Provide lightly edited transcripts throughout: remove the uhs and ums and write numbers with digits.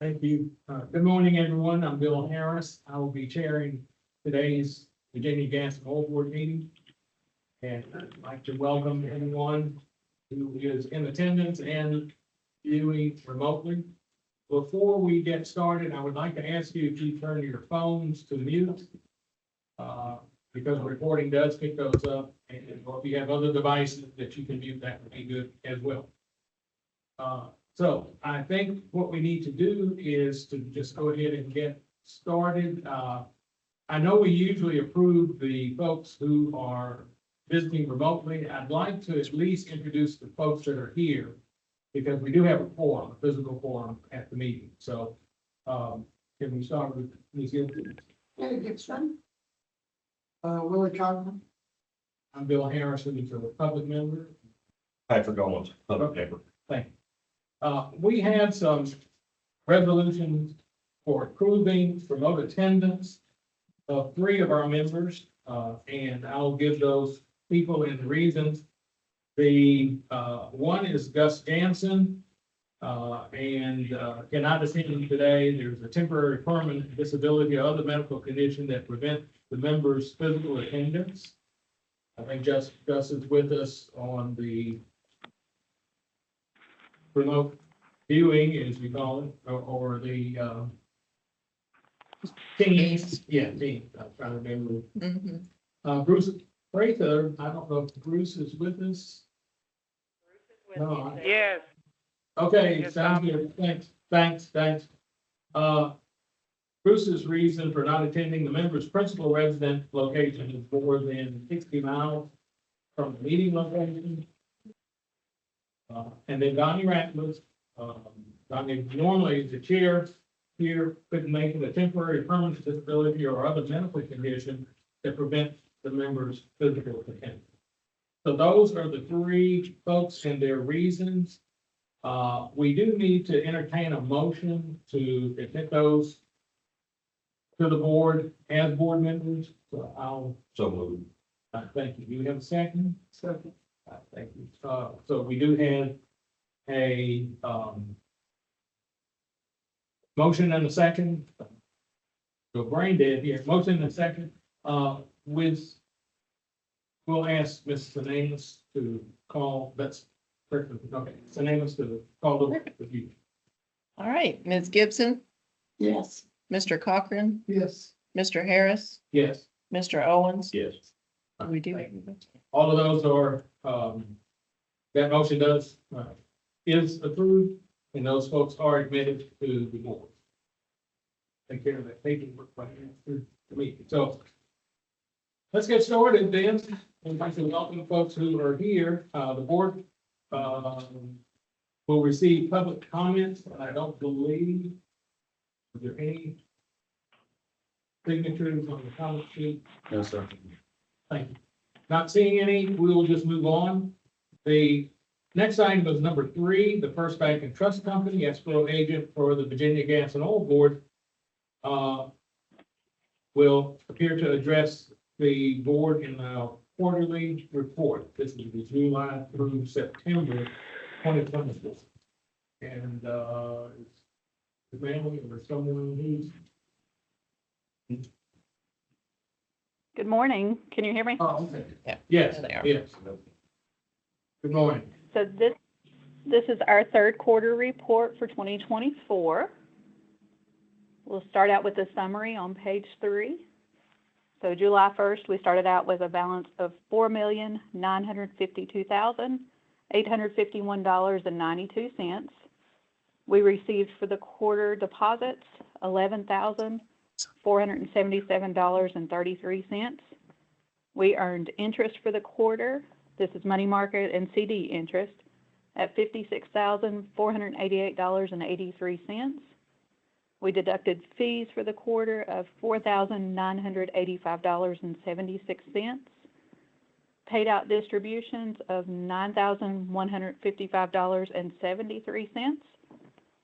Thank you. Good morning, everyone. I'm Bill Harris. I will be chairing today's Virginia Gas and Oil Board meeting. And I'd like to welcome anyone who is in attendance and viewing remotely. Before we get started, I would like to ask you if you turn your phones to mute. Because recording does pick those up, and if you have other devices that you can mute, that would be good as well. So I think what we need to do is to just go ahead and get started. I know we usually approve the folks who are visiting remotely. I'd like to at least introduce the folks that are here, because we do have a quorum, a physical quorum at the meeting. So can we start with Ms. Gibson? Hey, Gibson. Willie Cochran. I'm Bill Harrison, who's a public member. Patrick Owens, public member. Thank you. We have some resolutions for approving remote attendance of 3 of our members, and I'll give those people and the reasons. The one is Gus Jansen, and cannot attend today. There's a temporary permanent disability or other medical condition that prevent the member's physical attendance. I think Gus is with us on the remote viewing, as we call it, or the teams. Yeah, team. I'm trying to remember. Bruce Prather, I don't know if Bruce is with us. No. Yes, Okay, Yes, sounds I'm- good. Thanks. Bruce's reason for not attending the member's principal resident location is more than 60 miles from the meeting location. And then Donnie Ratliff, Donnie normally is the chair here, couldn't make it, a temporary permanent disability or other medical condition that prevents the member's physical attendance. So those are the 3 folks and their reasons. We do need to entertain a motion to admit those to the board as board members. So I'll, So moved. thank you. Do you have a second? Second. Thank you. So we do have a, motion and a second. So brain dead here. Motion and a second, with, we'll ask Ms. Sinanis to call, that's perfect. Okay, Sinanis to call the with you. All right, Ms. Gibson, Yes. Mr. Cochran, Yes. Mr. Harris, Yes. Mr. Owens. Yes. We do. All of those are, that motion does, is approved, and those folks are admitted to the board. Take care of that paperwork right after the meeting. So let's get started then. I'd like to welcome folks who are here. The board will receive public comments, and I don't believe, is there any signatures on the comment sheet? No, sir. Thank you. Not seeing any, we will just move on. The next item is number 3, the First Bank and Trust Company, escrow agent for the Virginia Gas and Oil Board, will appear to address the board in a quarterly report. This is the July through September 2024. And it's the family or someone who's. good morning. Can you hear me? Oh, okay. Yeah. Yes, There they are. yes. Good morning. So this is our 3rd quarter report for 2024. We'll start out with a summary on page 3. So July 1st, we started out with a balance of $4,952,851.92. We received for the quarter deposits $11,477.33. We earned interest for the quarter. This is money market and CD interest at $56,488.83. We deducted fees for the quarter of $4,985.76. Paid out distributions of $9,155.73,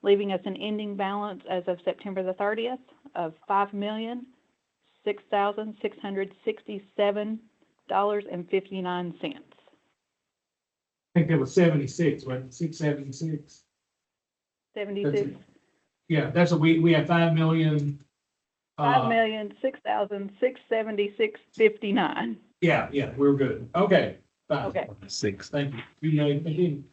leaving us an ending balance as of September the 30th of $5,006,667.59. I think there was 76, right? 676. 76. Yeah, that's what we have 5,000,000. 5,006,676.59. Yeah, we're good. Okay, fine. Okay. Thank you. You may continue.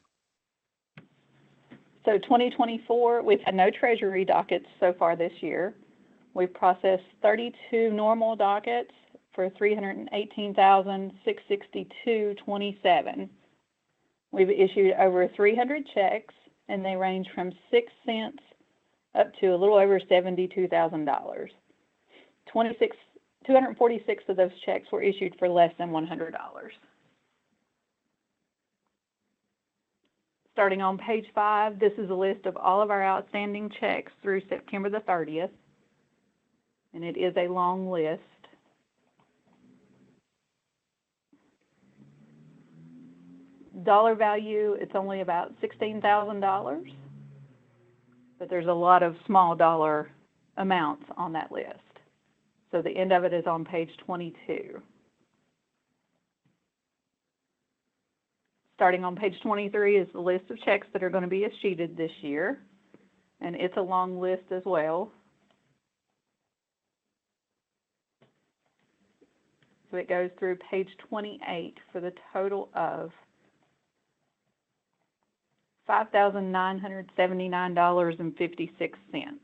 So 2024, we've had no treasury dockets so far this year. We've processed 32 normal dockets for $318,662.27. We've issued over 300 checks, and they range from 6 cents up to a little over $72,000. 246 of those checks were issued for less than $100. Starting on page 5, this is a list of all of our outstanding checks through September the 30th, and it is a long list. Dollar value, it's only about $16,000, but there's a lot of small dollar amounts on that list. So the end of it is on page 22. Starting on page 23 is the list of checks that are going to be issued this year, and it's a long list as well. So it goes through page 28 for the total of $5,979.56.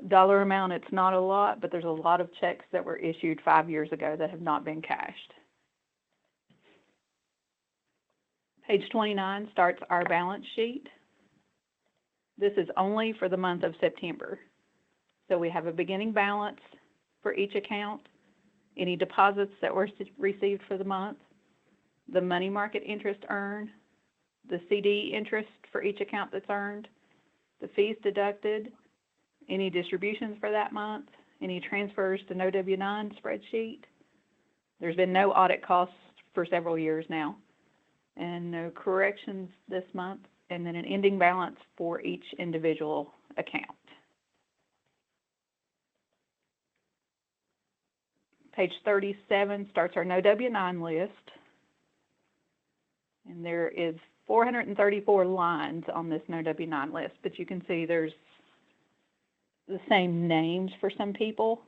Dollar amount, it's not a lot, but there's a lot of checks that were issued 5 years ago that have not been cashed. Page 29 starts our balance sheet. This is only for the month of September. So we have a beginning balance for each account, any deposits that were received for the month, the money market interest earned, the CD interest for each account that's earned, the fees deducted, any distributions for that month, any transfers to no W-9 spreadsheet. There's been no audit costs for several years now, and no corrections this month, and then an ending balance for each individual account. Page 37 starts our no W-9 list, and there is 434 lines on this no W-9 list, but you can see there's the same names for some people,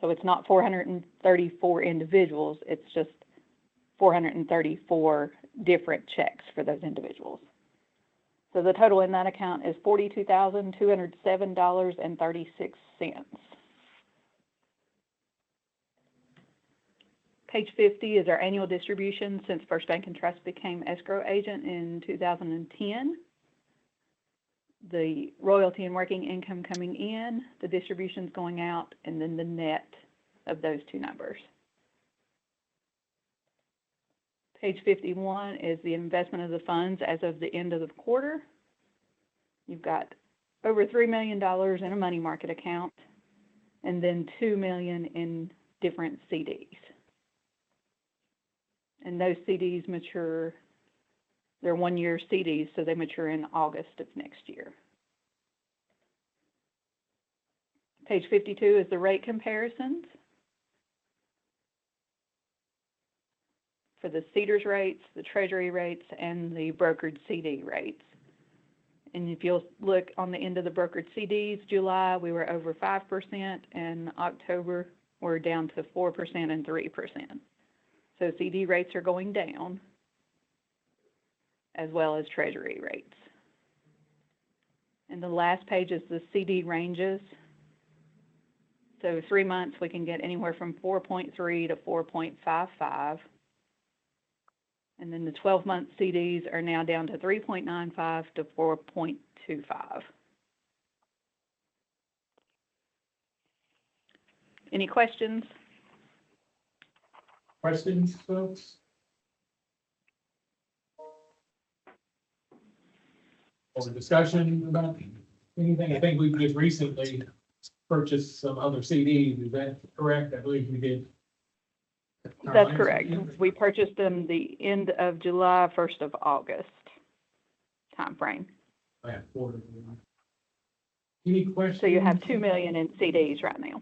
so it's not 434 individuals, it's just 434 different checks for those individuals. So the total in that account is $42,207.36. Page 50 is our annual distribution since First Bank and Trust became escrow agent in 2010. The royalty and working income coming in, the distributions going out, and then the net of those two numbers. Page 51 is the investment of the funds as of the end of the quarter. You've got over $3 million in a money market account, and then $2 million in different CDs. And those CDs mature, they're 1-year CDs, so they mature in August of next year. Page 52 is the rate comparisons for the CDARS rates, the Treasury rates, and the brokered CD rates. And if you'll look on the end of the brokered CDs, July we were over 5%, and October we're down to 4% and 3%. So CD rates are going down, as well as Treasury rates. And the last page is the CD ranges. So 3 months we can get anywhere from 4.3 to 4.55. And then the 12-month CDs are now down to 3.95 to 4.25. Any questions? Questions, folks? Or discussion about anything? I think we've just recently purchased some other CDs. Is that correct? I believe we did. That's correct. We purchased them the end of July, 1st of August timeframe. Any questions? So you have $2 million in CDs right now.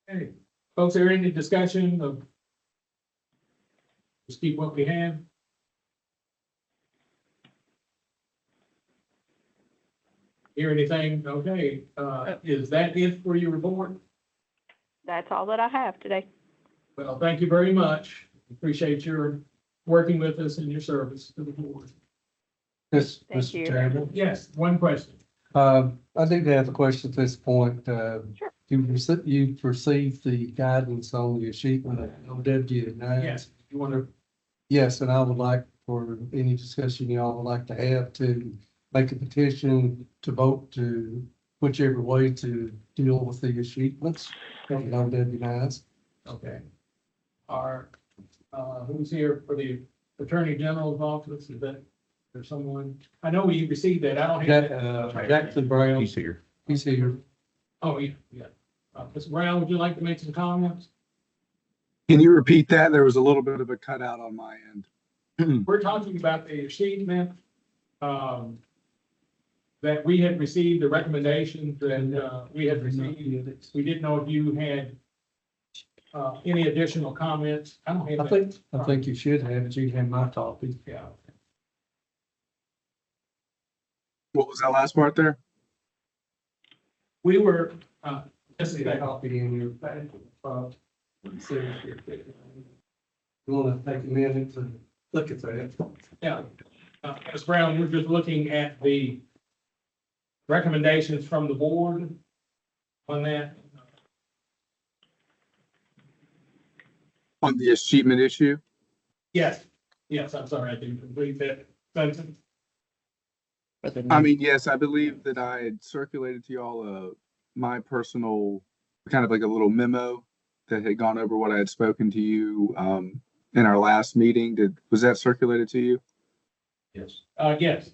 Okay. Folks, are there any discussion of Just keep what we have. Hear anything? Okay, is that it for your report? That's all that I have today. Well, thank you very much. Appreciate your working with us and your service to the board. Yes, Thank Mr. you. Chairman. Yes, one question. I do have a question at this point. Sure. You've received the guidance on the achievement of OW9. Yes, you want to, Yes, and I would like for any discussion y'all would like to have to make a petition to vote to whichever way to deal with the achievements of OW9s. okay. Who's here for the Attorney General's office? Is that, there's someone? I know you received that. I don't have that. Jackson Brown, He's here. he's here. Oh, yeah, yeah. Mr. Brown, would you like to make some comments? Can you repeat that? There was a little bit of a cutout on my end. We're talking about the achievement, that we had received, the recommendations that, we had received. We didn't know if you had, any additional comments. I don't have I that. think you should have it. You have my copy. Yeah. What was that last part there? We were, this is See the that, copy in your packet. See if you want to take a minute to look at that. yeah. Ms. Brown, we're just looking at the recommendations from the board on that. On the achievement issue? Yes, yes, I'm sorry, I didn't complete that sentence. I mean, yes, I believe that I had circulated to y'all, my personal, kind of like a little memo that had gone over what I had spoken to you, in our last meeting. Was that circulated to you? Yes. Yes.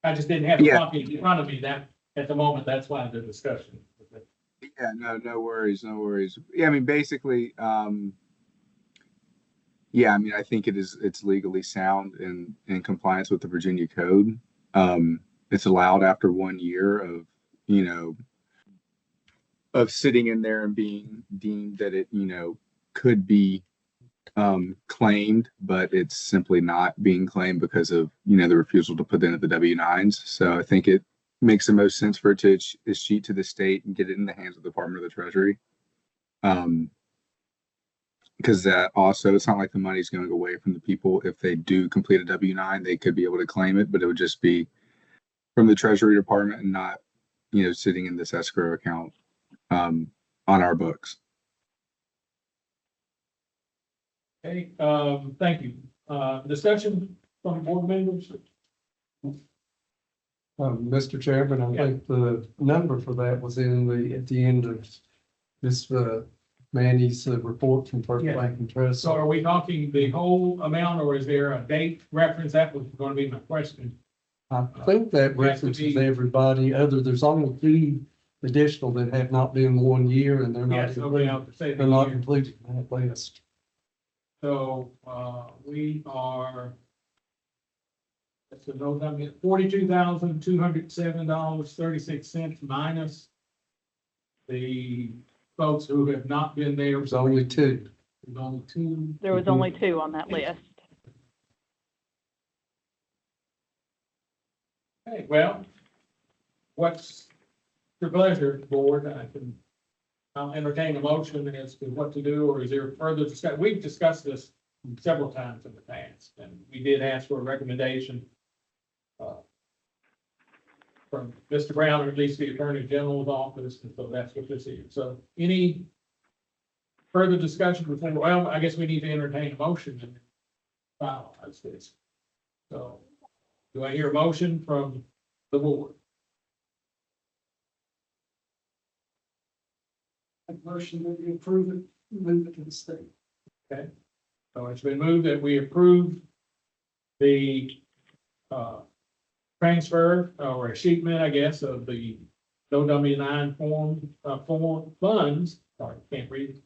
I just didn't have a Yeah. copy in front of me that, at the moment, that's why the discussion. Yeah, no worries, no worries. Yeah, I mean, basically, yeah, I mean, I think it's legally sound and in compliance with the Virginia Code. It's allowed after 1 year of, of sitting in there and being deemed that it, could be claimed, but it's simply not being claimed because of, the refusal to put in at the W-9s. So I think it makes the most sense for it to escheat to the state and get it in the hands of the Department of the Treasury. Because that also, it's not like the money's going away from the people. If they do complete a W-9, they could be able to claim it, but it would just be from the Treasury Department and not, sitting in this escrow account on our books. Okay, thank you. Discussion from board members? Mr. Chairman, I think the number for that was at the end of this, Manny's report from First Yeah. Bank and Trust. So are we talking the whole amount, or is there a date reference? That was going to be my question. I think that references everybody, there's only 2 additional that have not been 1 year and they're not, Yes, okay, I'll say they're not the year. included in that list. So, we are, that's the note I'm getting, $42,207.36 minus the folks who have not been there. There's only 2. There's only 2. There was only 2 on that list. Okay, well, what's your pleasure, board? I'll entertain a motion as to what to do, or is there further discussion? We've discussed this several times in the past, and we did ask for a recommendation from Mr. Brown, or at least the Attorney General's office, and so that's what this is. So any further discussion before, well, I guess we need to entertain a motion and finalize this. So do I hear a motion from the board? A motion that we approve it, move it to the state. Okay, so it's been moved that we approve the transfer or achievement, I guess, of the OW9 form funds. Sorry, can't read.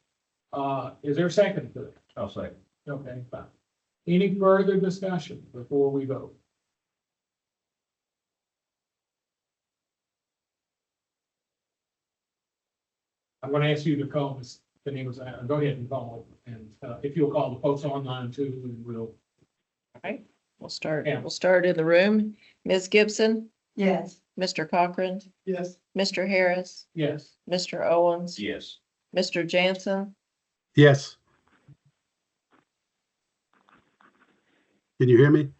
Is there a second to it? I'll say. Okay, fine. Any further discussion before we vote? I'm going to ask you to call the name was, go ahead and call, and, if you'll call the folks online too, and we'll. We'll start, Yeah. we'll start in the room. Ms. Gibson, Yes. Mr. Cochran, Yes. Mr. Harris, Yes. Mr. Owens, Yes. Mr. Jansen, Yes. Can you hear me?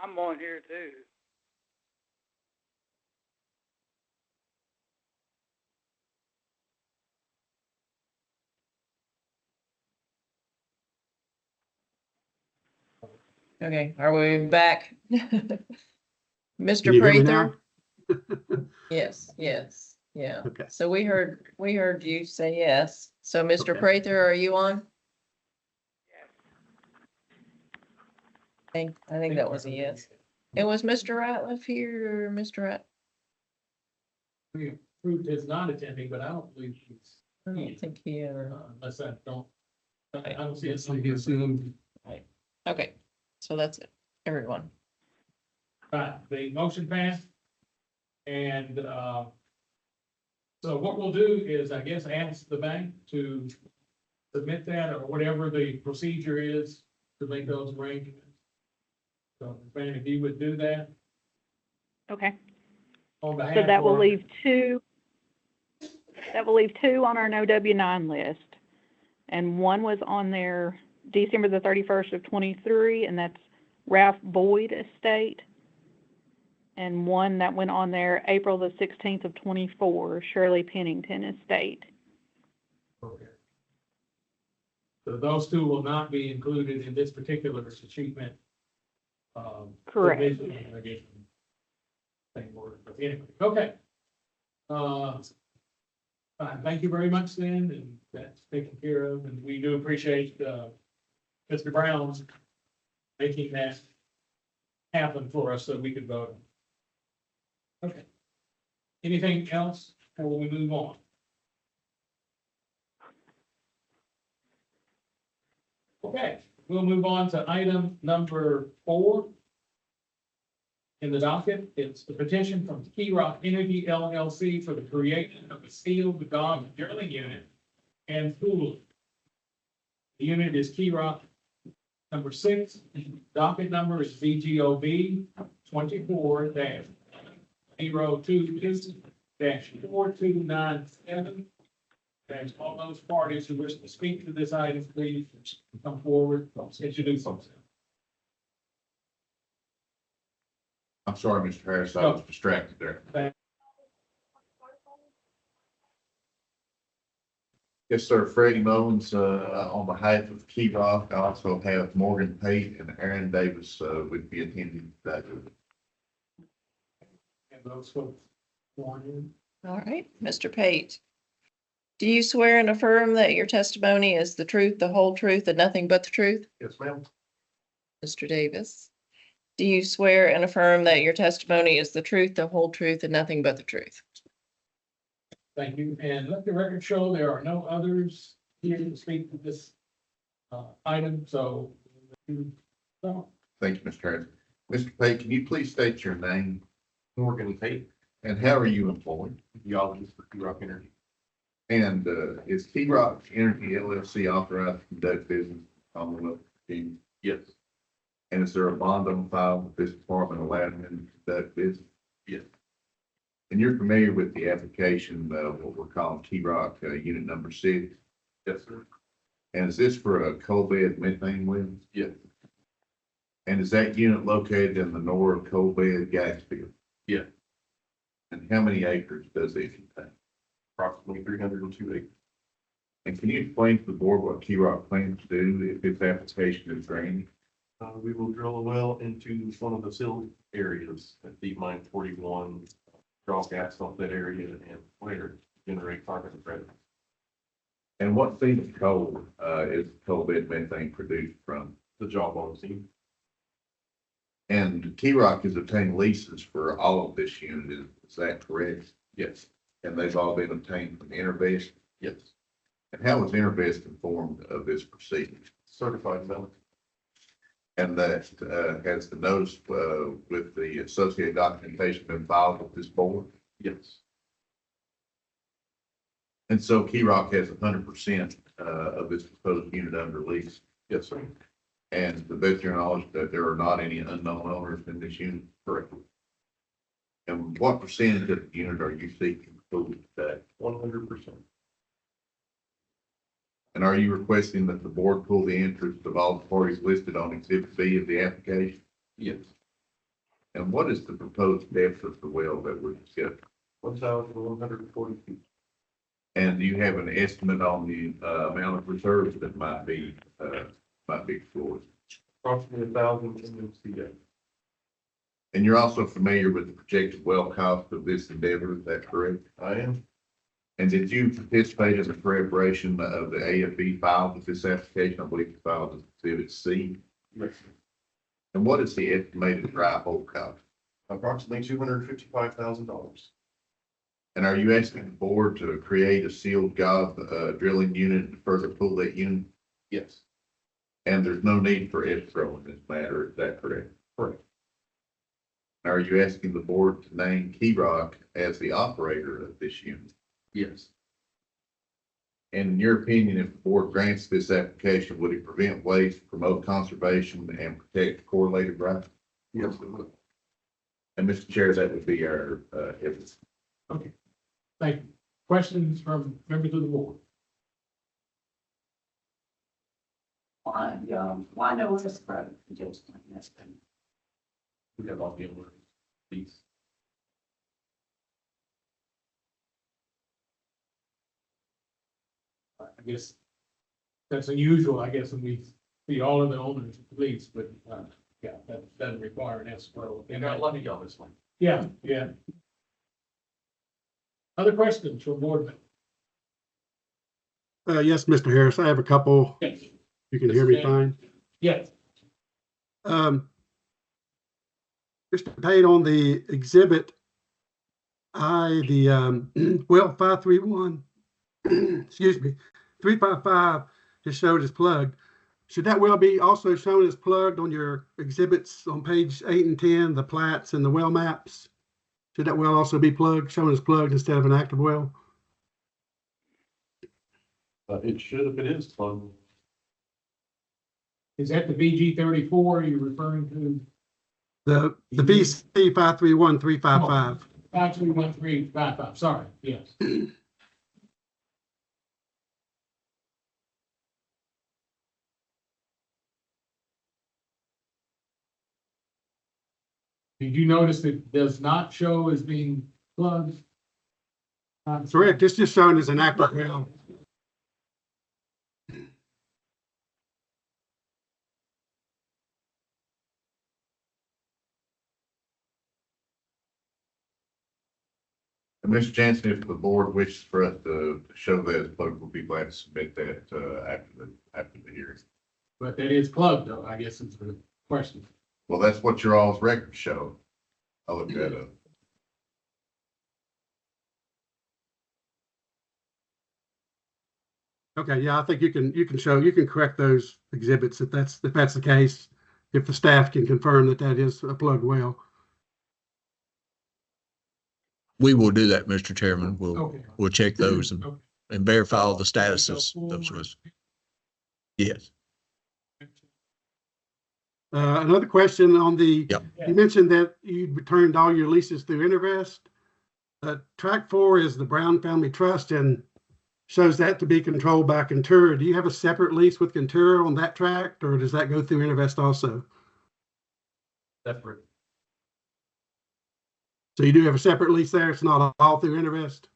I'm on here too. okay, are we back? Can Mr. you hear me Prather? now? Yes, yes, yeah. Okay. So we heard you say yes. So Mr. Okay. Prather, are you on? I think that was a yes. And was Mr. Ratliff here or Mr. Rat? We approved his not attending, but I don't believe he's, I don't think he ever. unless I don't. I don't see it. So you assume Okay, so that's it, everyone. Right, the motion passed. And, so what we'll do is, I guess, ask the bank to submit that or whatever the procedure is to make those arrangements. So, Ben, if you would do that Okay, on behalf so that will of- leave two on our no W-9 list. And one was on there December the 31st of 23, and that's Ralph Boyd Estate. And one that went on there April the 16th of 24, Shirley Pennington Estate. Okay. So those two will not be included in this particular achievement. Correct. Provision, I guess. Same word, but anyway, okay. Thank you very much then, and that's taken care of, and we do appreciate, Mr. Brown making that happen for us so we could vote. Okay. Anything else before we move on? Okay, we'll move on to item number 4 in the docket. It's the petition from Key Rock Energy LLC for the creation of a steel beton drilling unit and cooling. The unit is Key Rock number 6. Docket number is VGOB 24-022-4297. And all those parties who wish to speak to this item, please come forward, introduce themselves. I'm sorry, Mr. Harris, I was distracted there. Yes, sir. Freddie Mullins, on behalf of Key Rock, I also have Morgan Pate and Aaron Davis, would be attending that. And those folks sworn in. All right, Mr. Pate. Do you swear and affirm that your testimony is the truth, the whole truth, and nothing but the truth? Yes, ma'am. Mr. Davis. Do you swear and affirm that your testimony is the truth, the whole truth, and nothing but the truth? Thank you, and let the record show there are no others here to speak to this item, so. So, Thank you, Mr. Harris. Mr. Pate, can you please state your name? Morgan Pate, And how are you employed? geologist for Key Rock Energy. And is Key Rock Energy LLC authorized to conduct business on the team? Yes, And is there a bond on file with this department allowing them to conduct business? yes, And you're familiar with the application, what we're calling Key Rock, unit number 6? yes, sir. And is this for a coal bed methane well? Yes, And is that unit located in the north coal bed gas field? Yeah. And how many acres does it contain? approximately 302 acres. And can you explain to the board what Key Rock plans to do if this application is granted? We will drill a well into one of the sill areas at Deep Mine 41, draw gas off that area and later generate carbon credit. And what feed of coal, is coal bed methane produced from? The jawbone seam. And Key Rock has obtained leases for all of this unit, is that correct? Yes, And they've all been obtained from Intervest? yes, And how was Intervest informed of this proceeding? certified melon. And that, has the notice, with the associated documentation been filed with this board? Yes, And so Key Rock has 100% of this proposed unit under lease. Yes, sir. And the best of your knowledge that there are not any unknown owners in this unit, correct? And what percentage of the unit are you seeking approval today? 100%. And are you requesting that the board pull the interest of all the parties listed on Exhibit B of the application? Yes. And what is the proposed depth of the well that we're discussing? 1,140 feet. And do you have an estimate on the amount of reserves that might be explored? Approximately 1,000 MMCF. And you're also familiar with the projected well cost of this endeavor, is that correct? I am. And did you participate in the preparation of the AFE filed with this application? I believe you filed as Exhibit C. Yes. And what is the estimated dry hole cost? Approximately $255,000. And are you asking the board to create a sealed gob drilling unit and further pull that unit? Yes. And there's no need for escrow in this matter, is that correct? Correct. Are you asking the board to name Key Rock as the operator of this unit? Yes. And in your opinion, if the board grants this application, would it prevent waste, promote conservation, and protect correlated rights? Yes, it will. And Mr. Chair, that would be our evidence. Okay, thank you. Questions from members of the board? Why no escrow? Just like this. We have all the owners. Please. I guess that's unusual, I guess, when we see all of the owners of the lease, but, yeah, that doesn't require an escrow. And I love you on this one. Yeah, yeah. Other questions from board members? Yes, Mr. Harris, I have a couple. Yes. You can hear me fine. Yes. Mr. Pate, on the exhibit I, the well 531, excuse me, 355 is showed as plugged. Should that well be also shown as plugged on your exhibits on page 8 and 10, the plats and the well maps? Should that well also be plugged, shown as plugged instead of an active well? It should if it is plugged. Is that the VG 34 you're referring to? The VC 531 355. 531355, sorry, yes. Did you notice it does not show as being plugged? Correct, it's just shown as an active well. And Mr. Jansen, if the board wishes for us to show that as plugged, we'll be glad to submit that after the hearing. But that is plugged though, I guess is the question. Well, that's what your all's records show. I'll look that up. Okay, yeah, I think you can correct those exhibits if that's the case, if the staff can confirm that that is a plugged well. We will do that, Mr. Chairman. Okay. We'll check those Okay. and verify all the status of those was. Yes. Another question on the, Yep. you mentioned that you returned all your leases through Intervest. Track 4 is the Brown Family Trust and shows that to be controlled by Contura. Do you have a separate lease with Contura on that tract, or does that go through Intervest also? Separate. So you do have a separate lease there. It's not all through Intervest.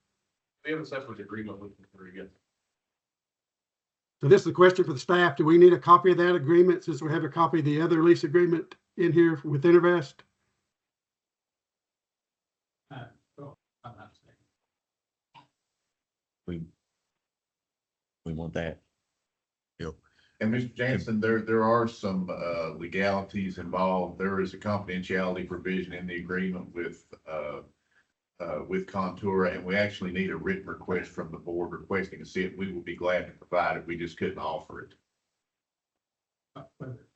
We have a separate agreement with the three, yes. So this is a question for the staff. Do we need a copy of that agreement since we have a copy of the other lease agreement in here with Intervest? I'm not saying. We want that. Yep. And Mr. Jansen, there are some legalities involved. There is a confidentiality provision in the agreement with Contour, and we actually need a written request from the board requesting to see it. We will be glad to provide it. We just couldn't offer it.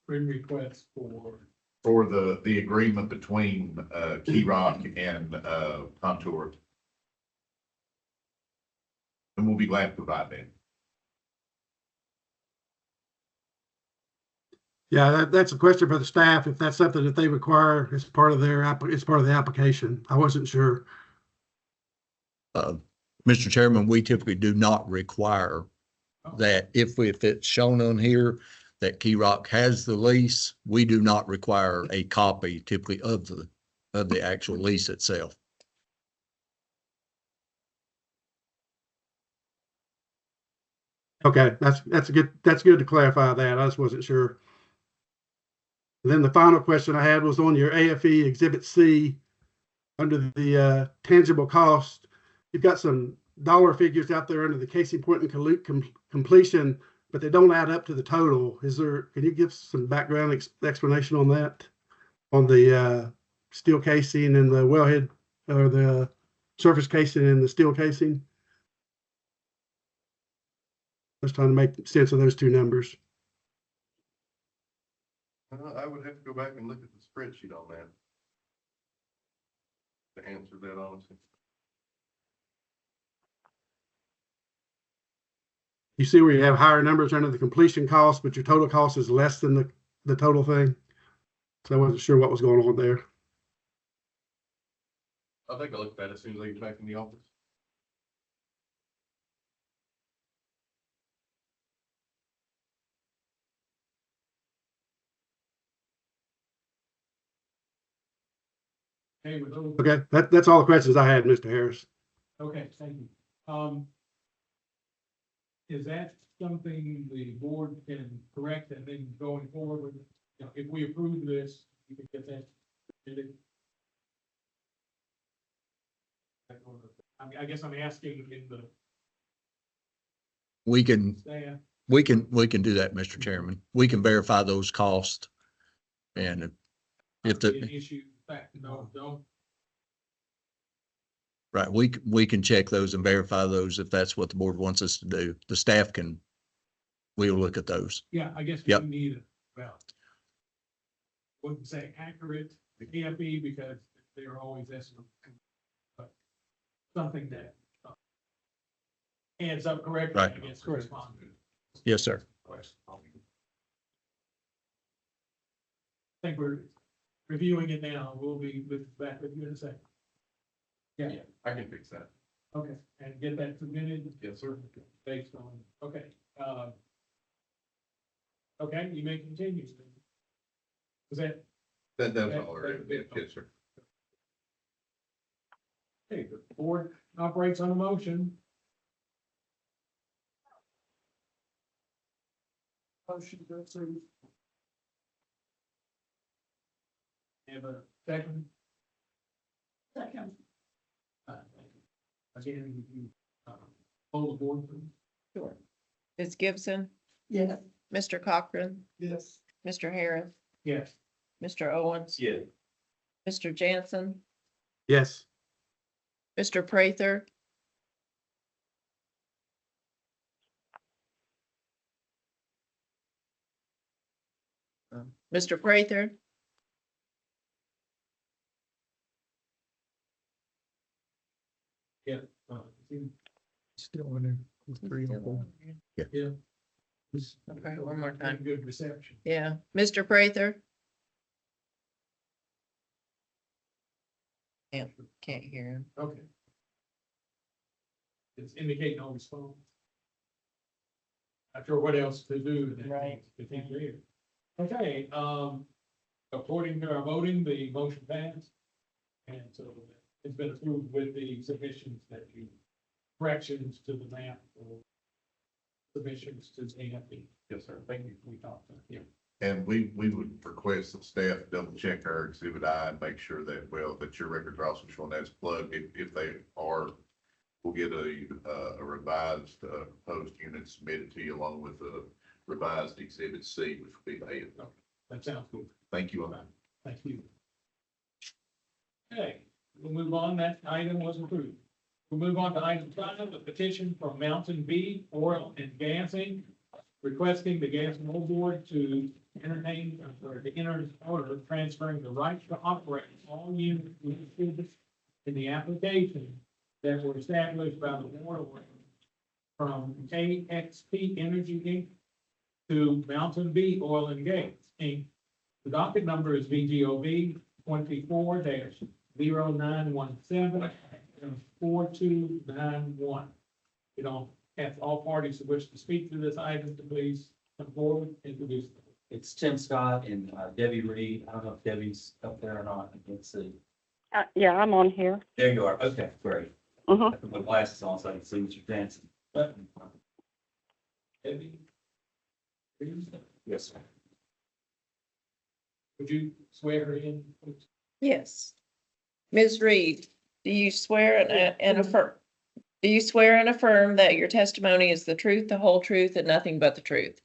Written request For the agreement between Key Rock and Contour. And we'll be glad to provide that. Yeah, that's a question for the staff, if that's something that they require as part of their, as part of the application. I wasn't sure. Mr. Chairman, we typically do not require that if it's shown on here that Key Rock has the lease, we do not require a copy typically of the actual lease itself. Okay, that's good to clarify that. I just wasn't sure. Then the final question I had was on your AFE Exhibit C, under the tangible cost. You've got some dollar figures out there under the casing point and completion, but they don't add up to the total. Can you give some background explanation on that? On the steel casing and the wellhead, or the surface casing and the steel casing? I was trying to make sense of those two numbers. I would have to go back and look at the spreadsheet on that to answer that honestly. You see where you have higher numbers under the completion cost, but your total cost is less than the total thing. So I wasn't sure what was going on there. I'll take a look at that as soon as I get back in the office. Okay, with those, Okay, that's all the questions I had, Mr. Harris. okay, thank you. Is that something the board can correct, and then going forward with, you know, if we approve this, you can get that? I guess I'm asking in the We can staff. We can do that, Mr. Chairman. We can verify those costs. And if An the, issue, in fact, no, don't. right, we can check those and verify those if that's what the board wants us to do. The staff can, we'll look at those. Yeah, I guess we Yep. need it, well, wouldn't say accurate, it can't be because they're always estimating. But something that adds up correctly, I Right. guess, to respond to. Yes, sir. I think we're reviewing it now, we'll be back with you in a second. Yeah, I can fix that. okay, and get that submitted? Yes, sir. Based on, okay, okay, you may continue. Is that, That's all there is. Yes, sir. okay, the board operates on a motion. Motion to approve. Have a second. Second. Again, you, hold the board, please. Sure. Ms. Gibson, Yes. Mr. Cochran, Yes. Mr. Harris, Yes. Mr. Owens, Yeah. Mr. Jansen, Yes. Mr. Prather, Mr. Prather, Yeah. Still in there with three or four. Yeah. Okay, one more time. Good reception. Yeah, Mr. Prather. Can't hear him. Okay. It's indicating no response. Not sure what else to do. Right. If he's here. Okay, according to our voting, the motion passed. And so it's been approved with the submissions that you, corrections to the map or submissions to the AFP. Yes, sir. Thank you. We talked about, yeah. And we would request that staff double check our exhibit I and make sure that, well, that your records are also showing that's plugged. If they are, we'll get a revised, proposed unit submitted to you along with a revised exhibit C, which will be the AFP. That sounds good. Thank you on that. Thank you. Okay, we'll move on. That item was approved. We'll move on to item 5, the petition from Mountain V Oil and Gas Inc. requesting the Gas and Oil Board to entertain, or to enter an order transferring the right to operate all units listed in the application that were established by the Board from KXP Energy Inc. to Mountain View Oil and Gas Inc. The docket number is VGOV 24-0917 and 4291. You know, ask all parties who wish to speak to this item to please come forward, introduce them. It's Tim Scott and Debbie Reed. I don't know if Debbie's up there or not. I can't see. Yeah, I'm on here. There you are. Okay, great. I put my glasses on so I can see what you're dancing. Debbie? Yes, sir. Would you swear her in? Yes. Ms. Reed, do you swear and affirm? Do you swear and affirm that your testimony is the truth, the whole truth, and nothing but the truth?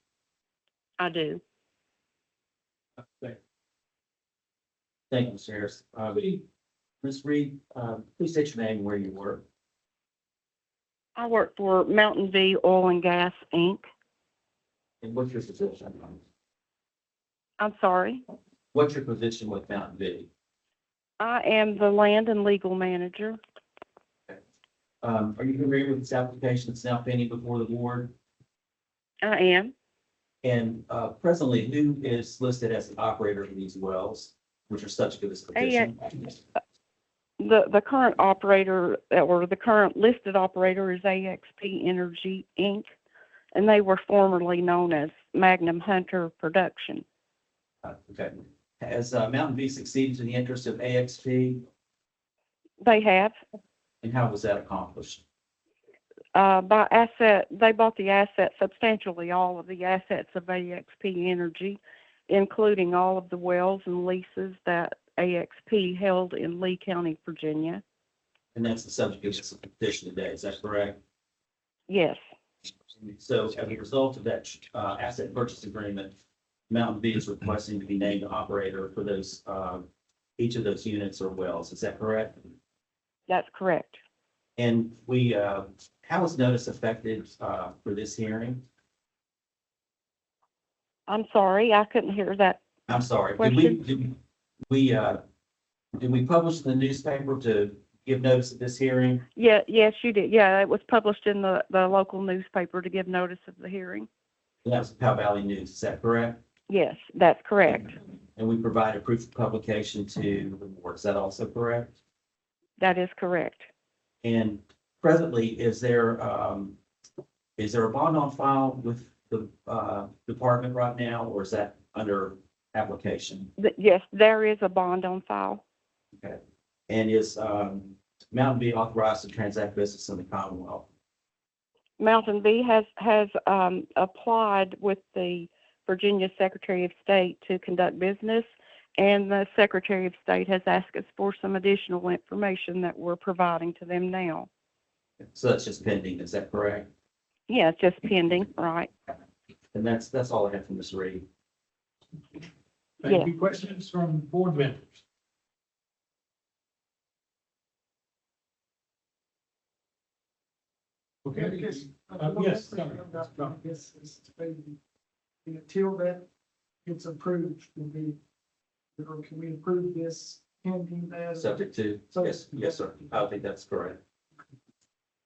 I do. Thank you, Mr. Harris. Ms. Reed, please state your name and where you work. I work for Mountain View Oil and Gas, Inc. And what's your position? I'm sorry. What's your position with Mountain View? I am the land and legal manager. Are you familiar with this application that's now pending before the board? I am. And presently, who is listed as the operator of these wells, which are subject to this petition? The current operator, or the current listed operator, is AXP Energy, Inc., and they were formerly known as Magnum Hunter Production. Okay. Has Mountain View succeeded in the interest of AXP, They have. and how was that accomplished? By asset, they bought the assets, substantially all of the assets of AXP Energy, including all of the wells and leases that AXP held in Lee County, Virginia. And that's the subject of this petition today, is that correct? Yes, So as a result of that asset purchase agreement, Mountain View is requesting to be named the operator for those, each of those units or wells, is that correct? that's correct. And how is notice affected for this hearing? I'm sorry, I couldn't hear that. I'm sorry, Question? did we publish in the newspaper to give notice of this hearing? Yeah, yes, you did. Yeah, it was published in the local newspaper to give notice of the hearing. And that was Powell Valley News, is that correct? Yes, that's correct. And we provided proof of publication to the board, is that also correct? That is correct. And presently, is there a bond on file with the department right now, or is that under application? Yes, there is a bond on file. Okay. And is Mountain View authorized to transact business in the Commonwealth? Mountain View has applied with the Virginia Secretary of State to conduct business, and the Secretary of State has asked us for some additional information that we're providing to them now. So that's just pending, is that correct? Yeah, it's just pending, right? And that's all I have from Ms. Reed. Thank you. Questions from board members? Okay. Yes, sorry. Yes, until that gets approved, or can we approve this pending as? Subject to, yes, sir. I think that's correct.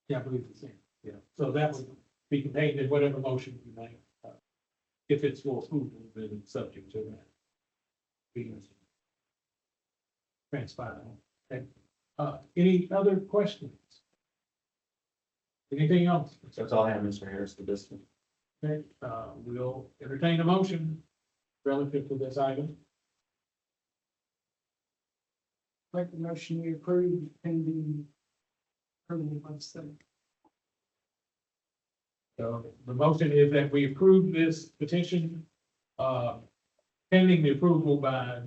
Yeah, I believe it's the same. Yeah, so that would be contained in whatever motion you make. If it's for approval, then it's subject to that. Being transpired. Okay. Any other questions? Anything else? That's all I have, Mr. Harris, for this one. Okay, we'll entertain a motion relative to this item. Make the motion we approve pending approval by the state. So the motion is that we approve this petition, pending the approval by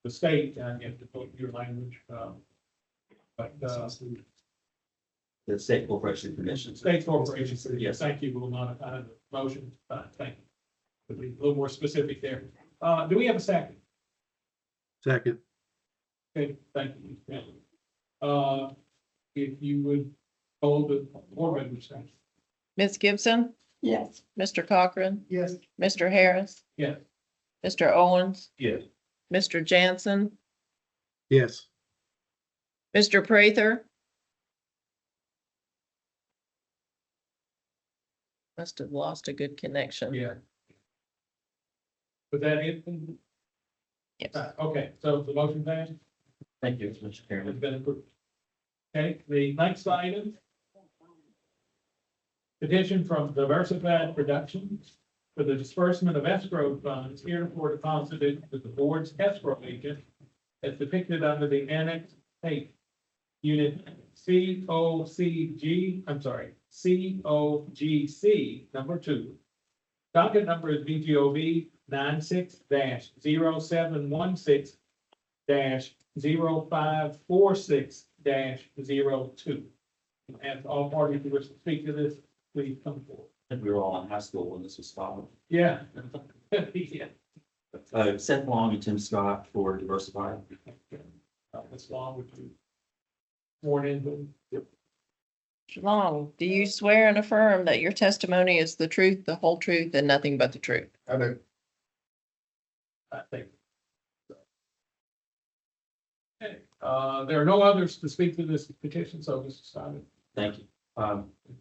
the state. I have to put your language, but, The State Corporation Commission. State Corporation, Yes. thank you, we'll modify the motion, thank you. To be a little more specific there. Do we have a second? Second. Okay, thank you. If you would hold the board members' second. Ms. Gibson, Yes. Mr. Cochran, Yes. Mr. Harris, Yes. Mr. Owens, Yes. Mr. Jansen, Yes. Mr. Prather, Must have lost a good connection. Yeah. Was that it? Yes. Okay, so the motion passed, Thank you, Mr. it's Chairman. been approved. Okay, the next item. Petition from Diversified Productions for the disbursement of escrow funds heretofore deposited with the board's escrow agent as depicted under the Annex A. Unit COCG, COGC number 2. Docket number is VGOV 96-0716 0546-02. And all parties who wish to speak to this, please come forward. I think we were all in high school when this was filed. Yeah. Yeah. Seth Long and Tim Scott for Diversified. Ms. Long, would you sworn in? Yep. Long, do you swear and affirm that your testimony is the truth, the whole truth, and nothing but the truth? I do. I think. Okay, there are no others to speak to this petition, so Mr. Simon, Thank you.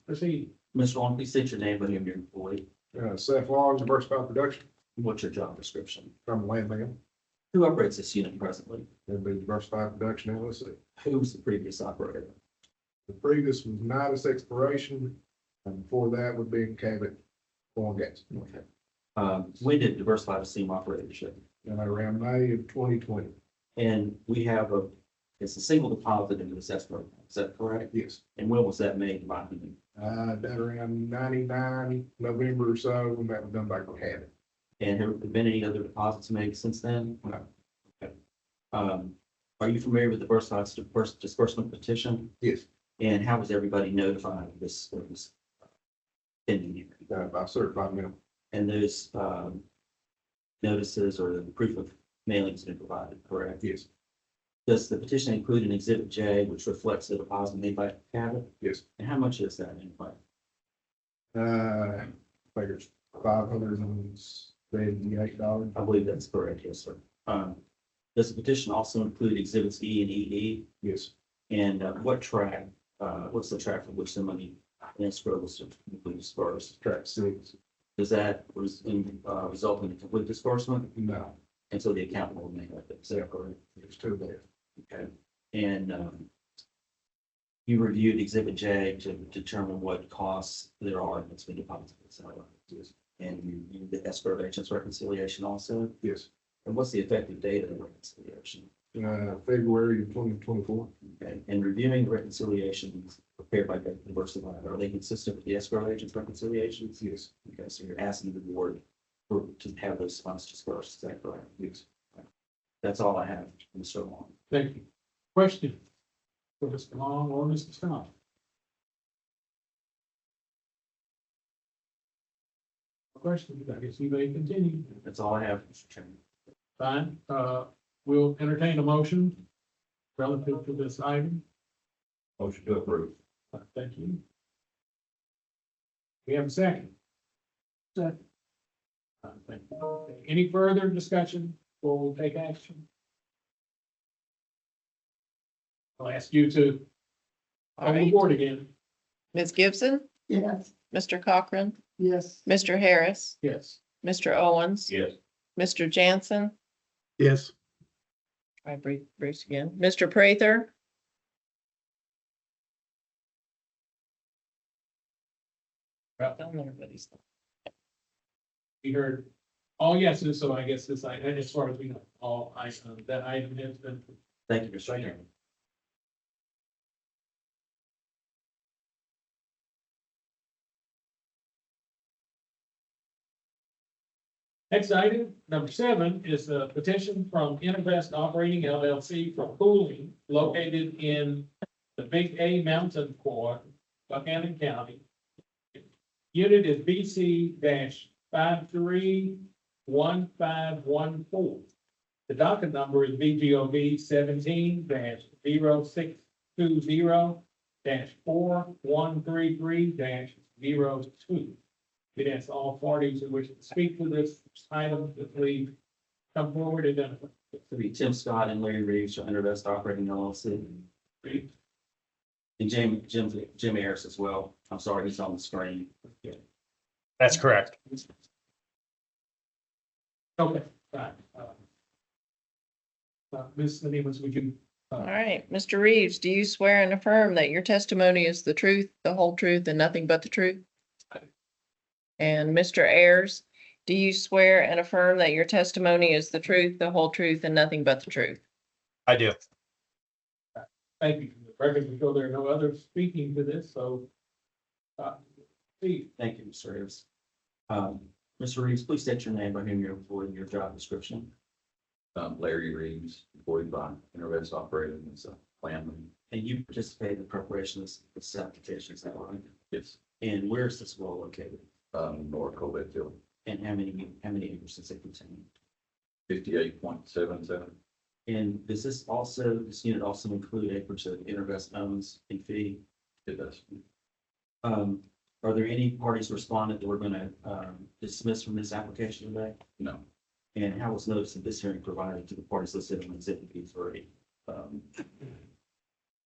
proceed. Mr. Long, please state your name and your employee. Seth Long, Diversified Production, What's your job description? from Landman, Who operates this unit presently? it'd be Diversified Production LLC. Who's the previous operator? The previous was Nidus Exploration, and before that would be Cabot Oil and Gas. Okay. When did Diversified assume operatorship? And around May of 2020, And we have it's a single deposit into this escrow, is that correct? yes. And when was that made by whom? That around 99, November or so, when that was done by Cabot. And have there been any other deposits made since then? No. Okay. Are you familiar with Diversified's disbursement petition? Yes, And how was everybody notified of this pending hearing? by certified mail. And those notices or the proof of mailing has been provided, correct? Yes, Does the petition include an exhibit J, which reflects the deposit made by Cabot? yes. And how much is that anyway? Figures $578. I believe that's correct, yes, sir. Does the petition also include exhibits E and EE? Yes, And what track, what's the track for which the money in escrow was dispersed? track 6. Does that result in a complete disbursement? No, And so the account will remain with it, is that correct? it's too bad. Okay. And you reviewed exhibit J to determine what costs there are that's been deposited, so. Yes, And you reviewed the escrow agent's reconciliation also? yes. And what's the effective date of the reconciliation? February of 2024. Okay, and reviewing the reconciliations prepared by Diversified, are they consistent with the escrow agent's reconciliations? Yes, Okay, so you're asking the board to have those funds dispersed, is that correct? yes. That's all I have, Mr. Long. Thank you. Question for Mr. Long or Mr. Scott? Questions? I guess you may continue. That's all I have, Mr. Chairman. Fine, we'll entertain a motion relative to this item. Motion to approve. Thank you. We have a second. Second. Thank you. Any further discussion before we take action? I'll ask you to All come right. aboard again. Ms. Gibson, Yes. Mr. Cochran, Yes. Mr. Harris, Yes. Mr. Owens, Yes. Mr. Jansen, Yes. I breathe Bruce again, Mr. Prather. Tell everybody's. We heard all yeses, so I guess this, as far as we know, all items, that item has been. Thank you, Mr. Chairman. Next item, number 7, is a petition from Intervest Operating LLC for pooling located in the Big A Mountain Core, Buchanan County. Unit is BC-531514. The docket number is VGOV 17-060-4133-02. We'd ask all parties who wish to speak to this item to please come forward and identify. To be Tim Scott and Larry Reeves for Intervest Operating LLC. And Jim Ayers as well. I'm sorry, he's on the screen. That's correct. Okay, right. Ms. Nichols, would you? All right, Mr. Reeves, do you swear and affirm that your testimony is the truth, the whole truth, and nothing but the truth? And Mr. Ayers, do you swear and affirm that your testimony is the truth, the whole truth, and nothing but the truth? I do. Thank you. The record will show there are no others speaking to this, so. Steve, Thank you, Mr. Ayers. Mr. Reeves, please state your name by whom you're employed in your job description. Larry Reeves, employed by Intervest Operating as a planman. And you participate in the preparation of this application, is that right? Yes. And where is this well located? North Colettville, And how many acres does it contain? 58.77. And does this unit also include acreage that Intervest owns in fee? It does. Are there any parties respondent that we're going to dismiss from this application today? No. And how was notice of this hearing provided to the parties listed on Exhibit B3?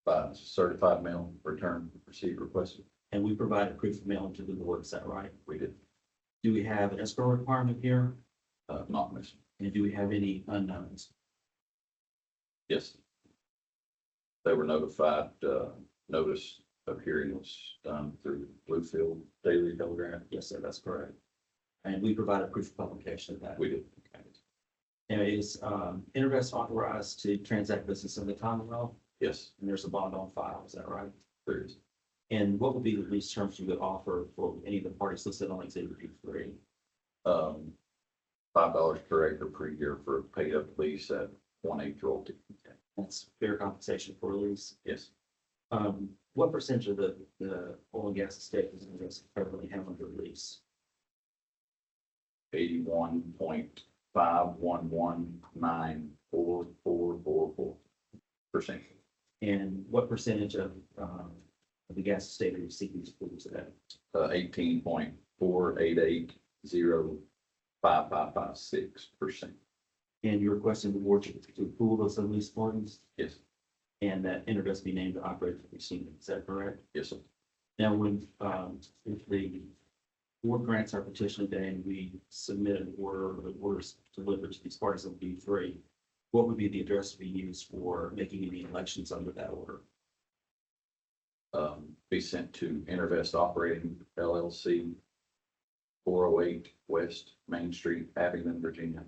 By certified mail return receipt requested. And we provided proof of mailing to the board, is that right? We did. Do we have an escrow requirement here? Not missing. And do we have any unknowns? Yes. They were notified, notice of hearing was done through Bluefield Daily Telegraph. Yes, sir, that's correct. And we provided proof of publication of that. We did. Okay. And is Intervest authorized to transact business in the Commonwealth? Yes, And there's a bond on file, is that right? there is. And what would be the lease terms you would offer for any of the parties listed on Exhibit B3? $5 per acre per year for a paid up lease at 1/8 royalty. That's fair compensation for a lease. Yes. What percentage of the oil and gas estate does Intervest currently have under lease? 81.51194444%. And what percentage of the gas estate are you seeking to pool today? 18.48805556%. And you're requesting the board to pool those unleased funds Yes. and that Intervest be named to operate the machine, is that correct? Yes, sir. Now, when, if the board grants our petition today and we submit an order, or the orders delivered to these parties on B3, what would be the address to be used for making any elections under that order? Be sent to Intervest Operating LLC, 408 West Main Street, Abingdon, Virginia,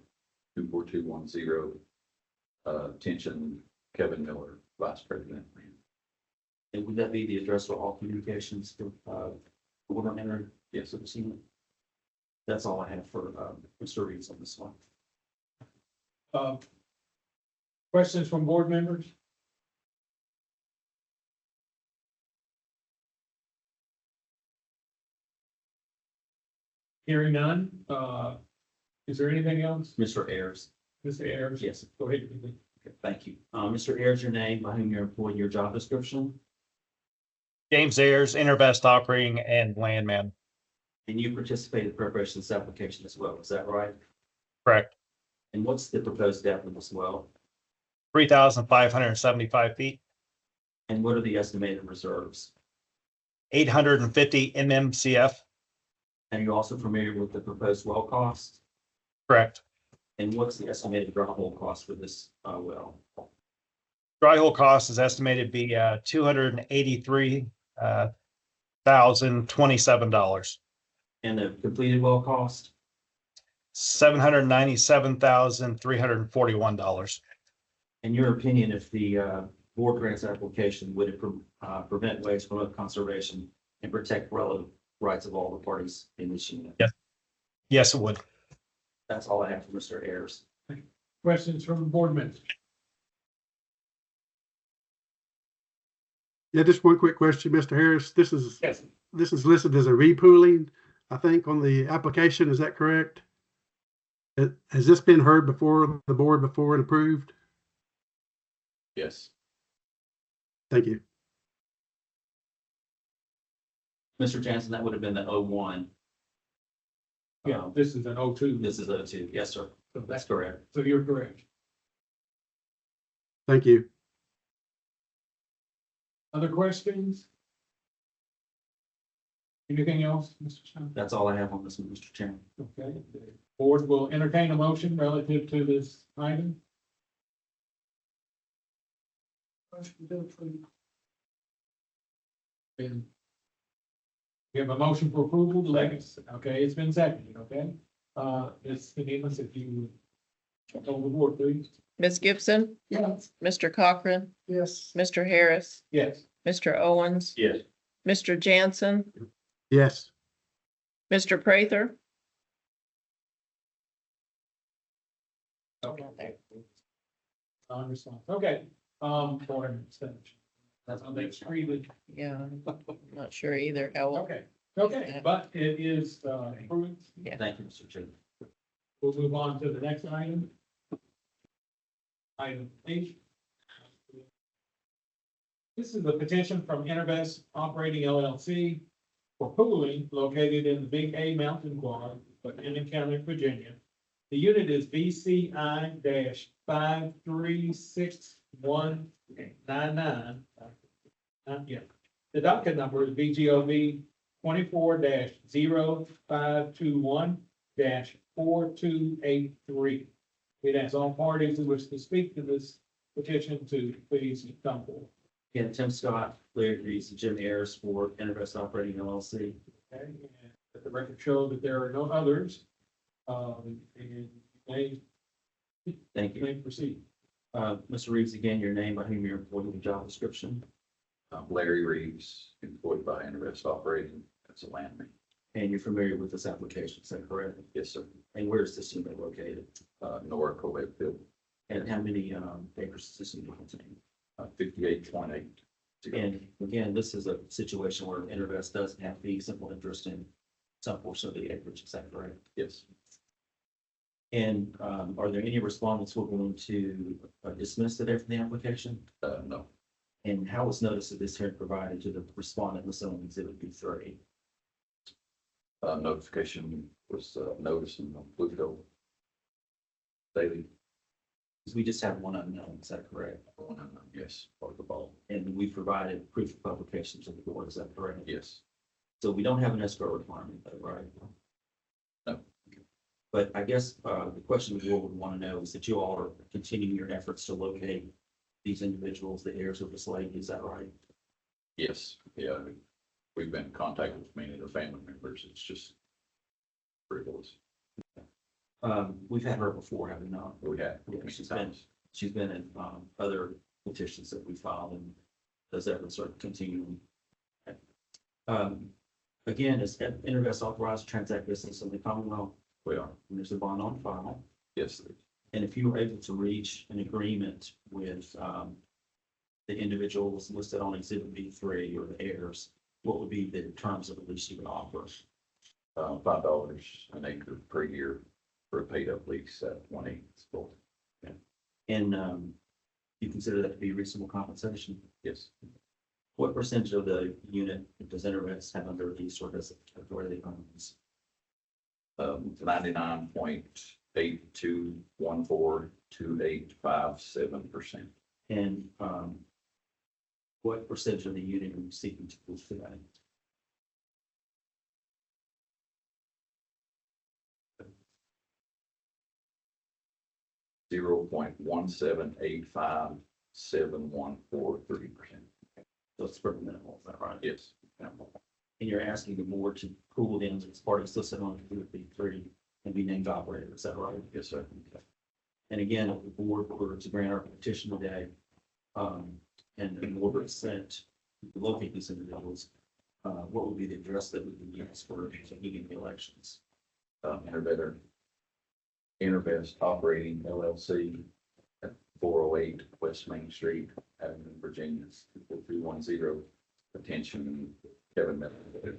24210. Attention, Kevin Miller, Vice President. And would that be the address for all communications for order entered? Yes, I've seen it. That's all I have for Mr. Reeves on this one. questions from board members? Hearing none, is there anything else? Mr. Ayers. Mr. Ayers? Yes. Go ahead. Okay, thank you. Mr. Ayers, your name, by whom you're employed, your job description, James Ayers, Intervest Operating and Landman. and you participated in preparation of this application as well, is that right? Correct. And what's the proposed depth of this well? 3,575 feet, And what are the estimated reserves? 850 MMCF. And you're also familiar with the proposed well cost? Correct. And what's the estimated dry hole cost for this well? Dry hole cost is estimated to be $283,027. And the completed well cost? $797,341. In your opinion, if the board grants application, would it prevent waste, promote conservation, and protect relative rights of all the parties in this unit? Yes. Yes, it would. That's all I have for Mr. Ayers. Questions from board members? Yeah, just one quick question, Mr. Harris. This is Yes. listed as a repooling, I think, on the application. Is that correct? Has this been heard before the board before and approved? Yes. Thank you. Mr. Jansen, that would have been the 01. Yeah, this is an O2. This is 02. Yes, sir. So That's correct. So you're correct. Thank you. Other questions? Anything else, Mr. Sherman? That's all I have on this one, Mr. Chairman. Okay, the board will entertain a motion relative to this item. Motion to approve. And we have a motion for approval, okay, it's been seconded, okay? Ms. Demus, if you hold the board, please. Ms. Gibson, Yes. Mr. Cochran, Yes. Mr. Harris, Yes. Mr. Owens, Yes. Mr. Jansen, Yes. Mr. Prather. Okay. Non-response, okay, for an extension. That's how they treated. Yeah, I'm not sure either how. Okay, but it is, approved. Thank you, Mr. Chairman. We'll move on to the next item. Item 8. This is a petition from Intervest Operating LLC for pooling located in the Big A Mountain Quad, Buchanan County, Virginia. The unit is BCI-536199. Not yet. The docket number is BGOV 24-0521-4283. We'd ask all parties who wish to speak to this petition to please come forward. Again, Tim Scott, Larry Reeves, and Jim Ayers for Intervest Operating LLC. Okay, and let the record show that there are no others. And they Thank you. may proceed. Mr. Reeves, again, your name, by whom you're employed, and job description, Larry Reeves, employed by Intervest Operating as a landman. and you're familiar with this application, is that correct? Yes, sir. And where is this unit located? Nora Colette Field, And how many acres does this unit contain? 58.8. And again, this is a situation where Intervest doesn't have the simple interest in some portion of the acreage, is that correct? Yes. And are there any respondents who are going to dismiss today from the application? No. And how was notice of this hearing provided to the respondent listed on exhibit B3? Notification was noticed in the Bluefield Daily. Because we just have one unknown, is that correct? Yes, part of the ball. And we provided proof of publication to the board, is that correct? Yes. So we don't have an escrow requirement, though, right? No. But I guess the question the board would want to know is that you all are continuing your efforts to locate these individuals, the heirs of this lady, is that right? Yes, yeah. We've been in contact with many of the family members. It's just frivolous. We've had her before, have we not? We have. Yeah, she's been in other petitions that we filed, and those efforts are continuing. Again, is Intervest authorized to transact business in the Commonwealth? We are. And there's a bond on file. Yes. And if you were able to reach an agreement with the individuals listed on exhibit B3 or the heirs, what would be the terms of the lease you would offer? $5 an acre per year for a paid up lease at 1/8. And you consider that to be reasonable compensation? Yes. What percentage of the unit does Intervest have under lease, or does it, where they own this? 99.82142857%. And what percentage of the unit are you seeking to pull today? .1785714.3%. So it's pretty minimal, is that right? Yes. And you're asking the board to pool in as parties listed on exhibit B3 and be named operator, is that right? Yes, sir. And again, if the board were to grant our petition today, and an order is sent to locate these individuals, what would be the address that we would use for taking the elections? Intervest Operating LLC at 408 West Main Street, Avenue, Virginia, 24210. Attention, Kevin Miller,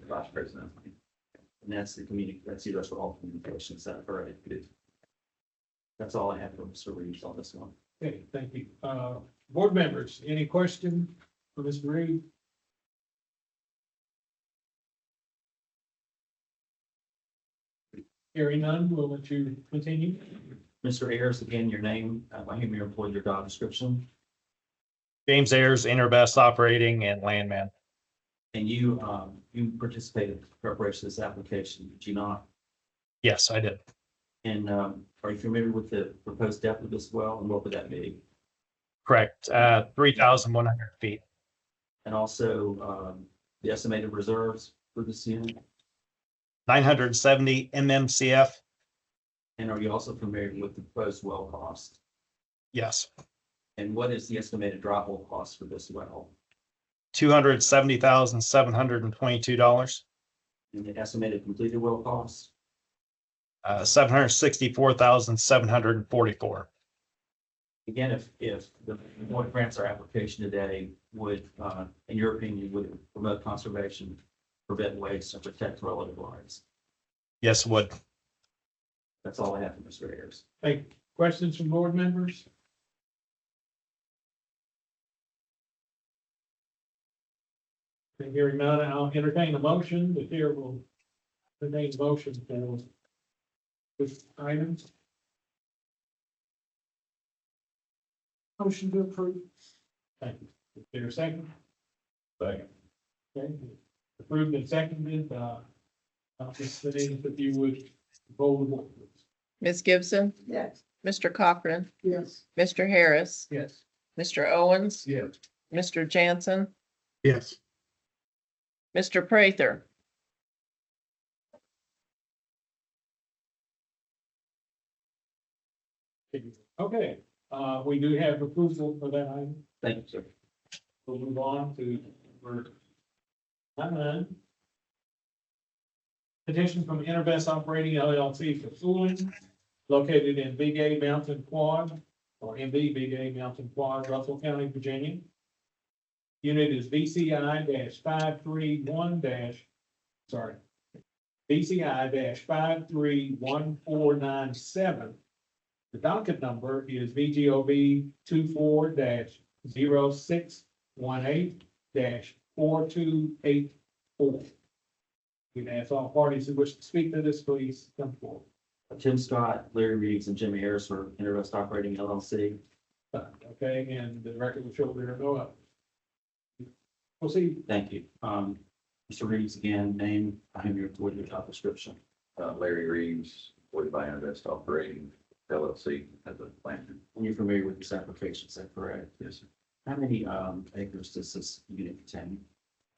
Vice President. And that's the that's the address for all communications, is that correct? It is. That's all I have for Mr. Reeves on this one. Okay, thank you. Board members, any question for Mr. Reed? Hearing none, we'll let you continue. Mr. Ayers, again, your name, by whom you're employed, your job description. James Ayers, Interbest Operating and Landman. And you participated in the preparation of this application, did you not? Yes, I did. And, are you familiar with the proposed depth of this well, and what would that be? Correct. 3,100 feet. And also, the estimated reserves for this unit? 970 MMCF. And are you also familiar with the proposed well cost? Yes. And what is the estimated dry hole cost for this well? $270,722. And the estimated completed well cost? 764,744. Again, if the board grants our application today, would, in your opinion, would promote conservation, prevent waste, and protect relative rights? Yes, it would. That's all I have for Mr. Ayers. Thank you. Questions from board members? Hearing none, I'll entertain a motion. The chair will entertain a motion for this item. Motion to approve. Thank you. Is there a second? Second. Okay. Approved and seconded, Ms. Denise, if you would vote the board, please. Ms. Gibson, Yes. Mr. Cochran, Yes. Mr. Harris, Yes. Mr. Owens, Yes. Mr. Jansen, Yes. Mr. Prather. Okay, we do have approval for that item. Thank you, sir. We'll move on to number 9. Petition from Intervest Operating LLC for Fooling, located in Big A Mountain Quad, or MB Big A Mountain Quad, Russell County, Virginia. Unit is BCI-531497. The docket number is VGOB 24-0618-4284. We can ask all parties who wish to speak to this, please come forward. Tim Scott, Larry Reeves, and Jimmy Harris for Intervest Operating LLC. Okay, and the record will show there are no others. Proceed. Thank you. Mr. Reeves, again, name, I am your, with your job description. Larry Reeves, employed by Invest Operating LLC as a planner. And you're familiar with this application, is that correct? Yes, sir. How many, acres does this unit contain?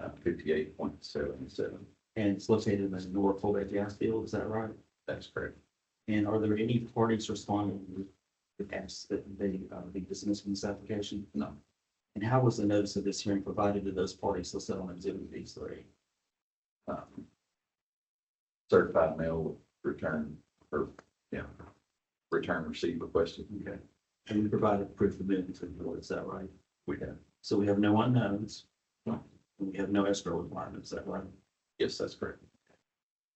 58.77. And it's located in the North Colgate gas field, is that right? That's correct. And are there any parties responding with asks that they, be dismissed from this application? No. And how was the notice of this hearing provided to those parties listed on exhibit B3? Certified mail return return receipt requested. Okay. And we provided proof of mailing to the board, is that right? We have. So we have no unknowns. And we have no escrow requirements, is that right? Yes, that's correct.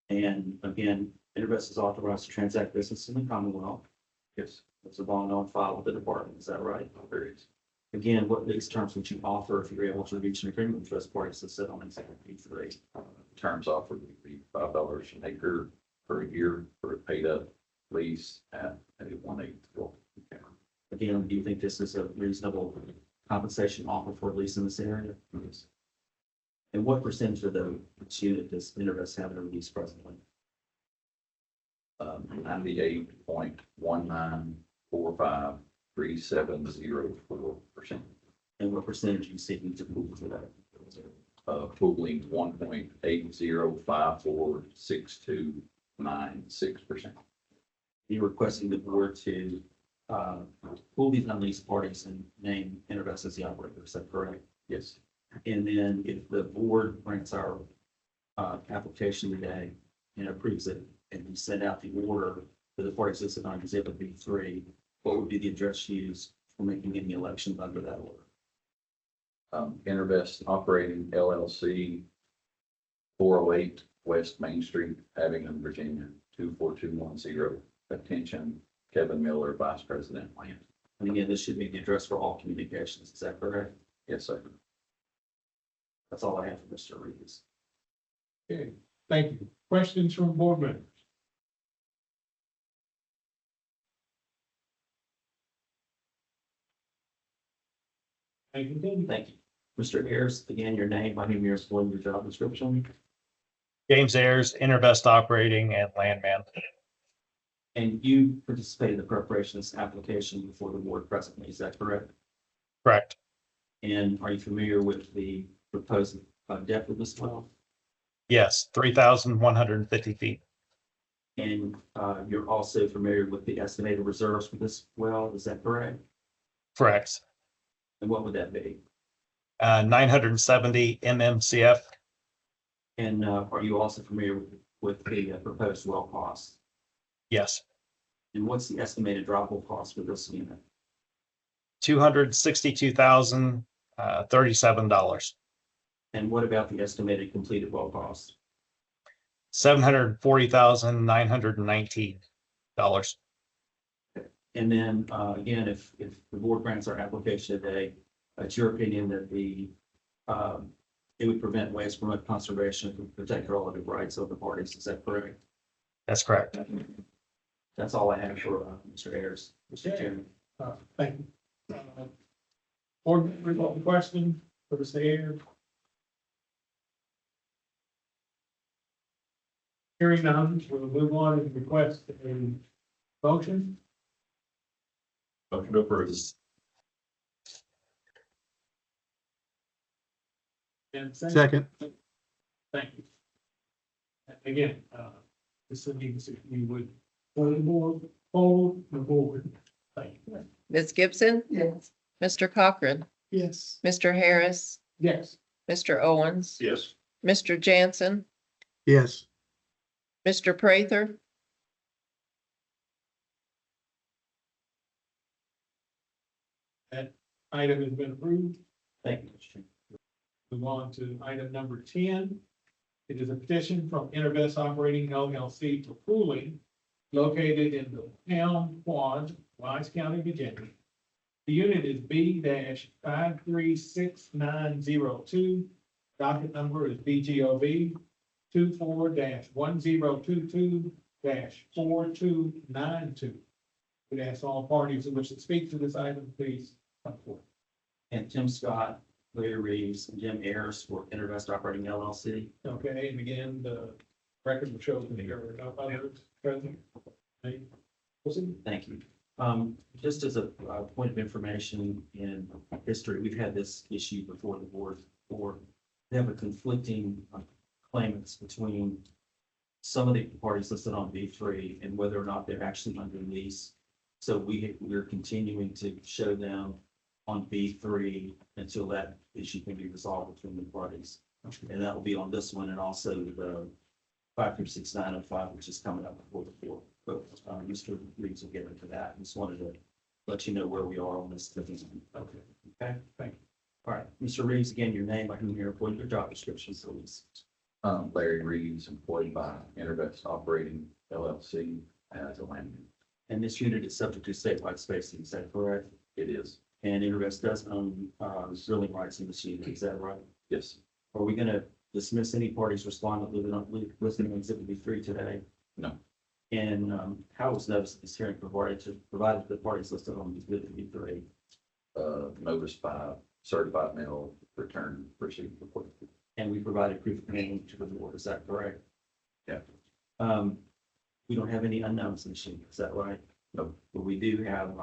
And again, Intervest is authorized to transact business in the Commonwealth. Yes, There's a bond on file with the department, is that right? there is. Again, what lease terms would you offer if you're able to reach an agreement with those parties to sit on exhibit B3? Terms offered would be $5 an acre per year for a paid up lease at a 1/8. Again, do you think this is a reasonable compensation offer for a lease in this area? Yes. And what percentage of the unit does Intervest have in a lease presently? 98.19453704%. And what percentage are you seeking to pool for that? Pooling 1.80546296%. You're requesting the board to pool these unleased parties and name Intervest as the operator, is that correct? Yes. And then if the board grants our application today and approves it, and we send out the order for the parties listed on exhibit B3, what would be the address used for making any elections under that order? Intervest Operating LLC, 408 West Main Street, Abington, Virginia, 24210. Attention, Kevin Miller, Vice President, Land. And again, this should be the address for all communications, is that correct? Yes, sir. That's all I have for Mr. Reeves. Okay, thank you. Questions from board members? Thank you. Thank you. Mr. Ayers, again, your name, by whom you're employed, your job description, James Ayers, Intervest Operating and Landman. and you participated in the preparation of this application before the board presently, is that correct? Correct. And are you familiar with the proposed depth of this well? Yes, 3,150 feet. And you're also familiar with the estimated reserves for this well, is that correct? Correct. And what would that be? 970 MMCF. And are you also familiar with the proposed well cost? Yes. And what's the estimated drop-off cost for this unit? $262,037. And what about the estimated completed well cost? $740,919. And then again, if the board grants our application today, it's your opinion that it would prevent waste, promote conservation, and protect relative rights of the parties, is that correct? That's correct. That's all I have for Mr. Ayers, Mr. Chairman. Thank you. Board members, have a question for Mr. Ayers? Hearing none, we'll move on and request a motion. Motion to approve. And Second. Thank you. Again, this means if you would, hold the board. Thank you. Ms. Gibson, Yes. Mr. Cochran, Yes. Mr. Harris, Yes. Mr. Owens, Yes. Mr. Jansen, Yes. Mr. Prather, That item has been approved. Thank you, Mr. Chairman. Move on to item number 10. It is a petition from Intervest Operating LLC for pooling located in the town quad, Wise County, Virginia. The unit is B-536902. Docket number is BGOV 24-1022-4292. We'd ask all parties who wish to speak to this item, please come forward. And Tim Scott, Larry Reeves, and Jim Ayers for Intervest Operating LLC. Okay, and again, the record will show that there are no others present. Proceed. Thank you. Just as a point of information in history, we've had this issue before the board before. They have a conflicting claimants between some of the parties listed on B3 and whether or not they're actually under lease. So we're continuing to show them on B3 until that issue can be resolved between the parties. And that will be on this one and also the 536905, which is coming up before the board. But Mr. Reeves will get into that. Just wanted to let you know where we are on this. Okay. Okay, thank you. All right, Mr. Reeves, again, your name, by whom you're employed, your job description, please. Larry Reeves, employed by Intervest Operating LLC as a landman. And this unit is subject to statewide spacing, is that correct? It is. And Intervest does own drilling rights in this unit, is that right? Yes. Are we gonna dismiss any parties responding listed on exhibit B3 today? No. And how was notice of this hearing provided to the parties listed on exhibit B3? Notice by certified mail return received report. And we provided proof of payment to the board, is that correct? Yeah. We don't have any unknowns in the sheet, is that right? No. But we do have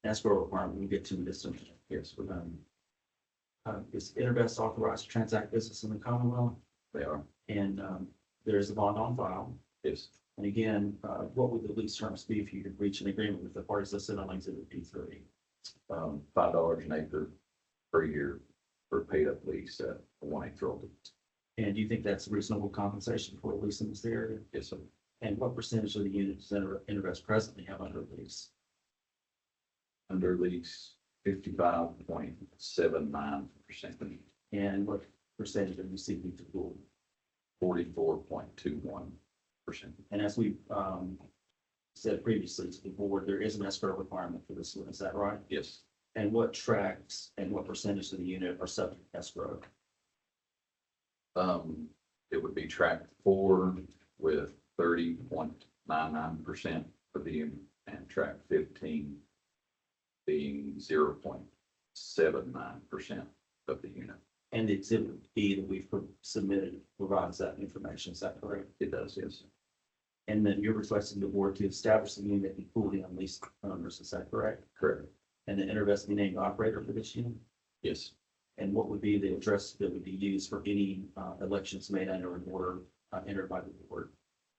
escrow requirement, we'll get to this in Yes. is Intervest authorized to transact business in the Commonwealth? They are. And there is a bond on file. Yes. And again, what would the lease terms be if you could reach an agreement with the parties listed on exhibit B3? $5 an acre per year for paid up lease at 1 acre old. And do you think that's reasonable compensation for a lease in this area? Yes, sir. And what percentage of the units that Intervest presently have under lease? Under lease, 55.79%. And what percentage are you seeking to pool? 44.21%. And as we said previously to the board, there is an escrow requirement for this one, is that right? Yes. And what tracts and what percentage of the unit are subject to escrow? It would be tract 4 with 30.99% for the unit and tract 15 being 0.79%. of the unit. And the exhibit B that we've submitted provides that information, is that correct? It does, yes. And then you're requesting the board to establish the unit and fully unleased owners, is that correct? Correct. And the InterVest be named operator for this unit? Yes. And what would be the address that would be used for any elections made under an order entered by the board?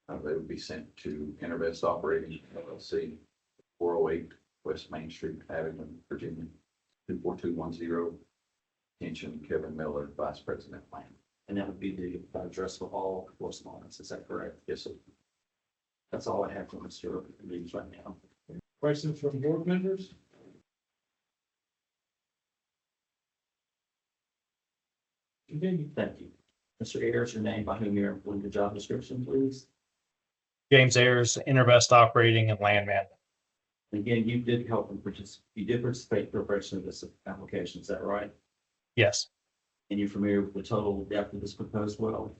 They would be sent to Intervest Operating LLC, 408 West Main Street, Abington, Virginia, 24210. Attention, Kevin Miller, Vice President, Land. And that would be the address for all correspondence, is that correct? Yes, sir. That's all I have for Mr. Reeves right now. Questions from board members? Continue. Thank you. Mr. Ayers, your name by whom you're employed, your job description, please. James Ayers, InterVest Operating and Landman. Again, you did help and you did participate in preparation of this application, is that right? Yes, And you're familiar with the total depth of this proposed well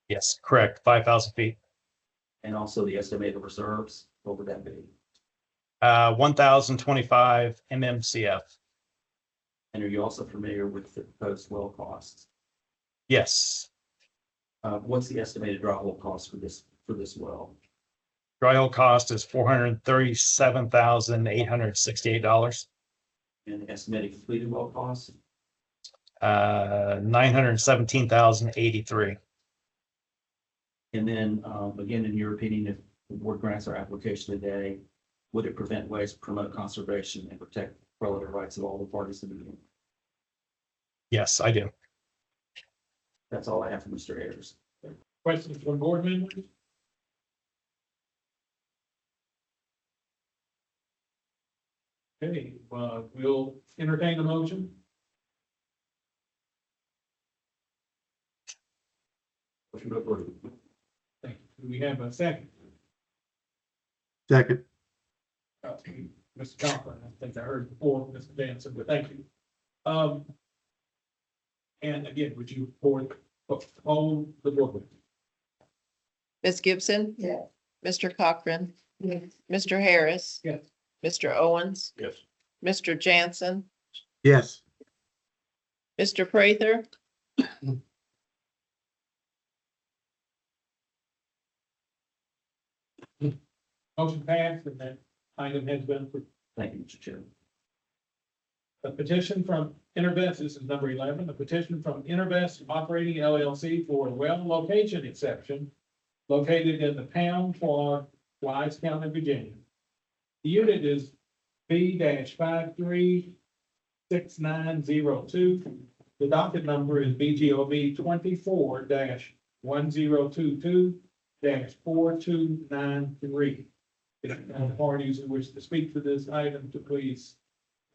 yes, correct. 5,000 feet. and also the estimated reserves? What would that be? 1,025 MMCF. And are you also familiar with the proposed well costs? Yes. What's the estimated dry hole cost for this well? Dry hole cost is $437,868. And the estimated completed well cost? 917,083. And then, again, in your opinion, if the board grants our application today, would it prevent waste, promote conservation, and protect relative rights of all the parties in the meeting? Yes, I do. That's all I have for Mr. Ayers. Questions from board members? Okay, we'll entertain a motion. Motion to approve. Thank you. Do we have a second? Second. Mr. Cochran, I think I heard before, Mr. Danson, but thank you. And again, would you hold the board? Ms. Gibson? Yeah. Mr. Cochran? Mr. Harris? Yes. Mr. Owens? Yes. Mr. Jansen? Yes. Mr. Prather? Motion passed and that item has been approved. Thank you, Mr. Chairman. A petition from Intervest, this is number 11, a petition from Intervest Operating LLC for a well location exception located in the Pound Quad, Wise County, Virginia. The unit is B-536902. The docket number is BGOB 24-1022-4293. If parties who wish to speak to this item to please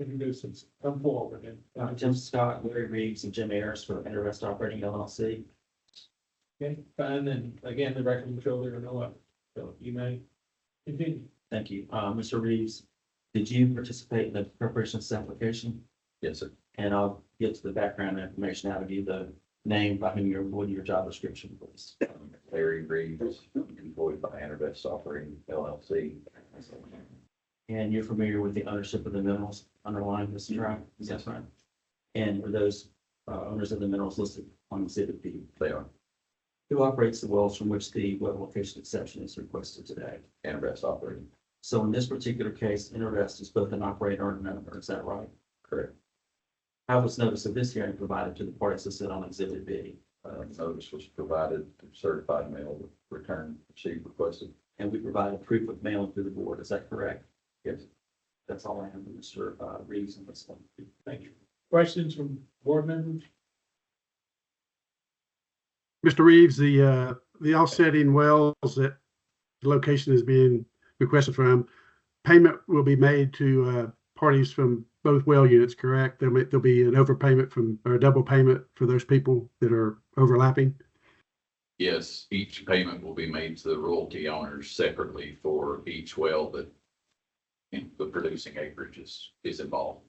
introduce them, come forward. And Jim Scott, Larry Reeves, and Jim Ayers for InterVest Operating LLC. okay, fine, and again, the record will show there are no others, so you may continue. Thank you. Mr. Reeves, did you participate in the preparation of this application? Yes, sir. And I'll get to the background information out of you, the name by whom you're employed, your job description, please. Larry Reeves, employed by Intervest Operating LLC. And you're familiar with the ownership of the minerals underlying this tract, is that right? And are those owners of the minerals listed on Exhibit B? They are. Who operates the wells from which the well location exception is requested today? Intervest Operating. So in this particular case, Intervest is both an operator and an owner, is that right? Correct. How was notice of this hearing provided to the parties listed on Exhibit B? Notice was provided, certified mail return received requested. And we provided proof of mailing to the board, is that correct? Yes. That's all I have, Mr. Reeves, and this one. Thank you. Questions from board members? Mr. Reeves, the offsetting wells that the location is being requested from, payment will be made to parties from both well units, correct? There'll be an overpayment or a double payment for those people that are overlapping? Yes, each payment will be made to the royalty owners separately for each well that in the producing acreage is involved.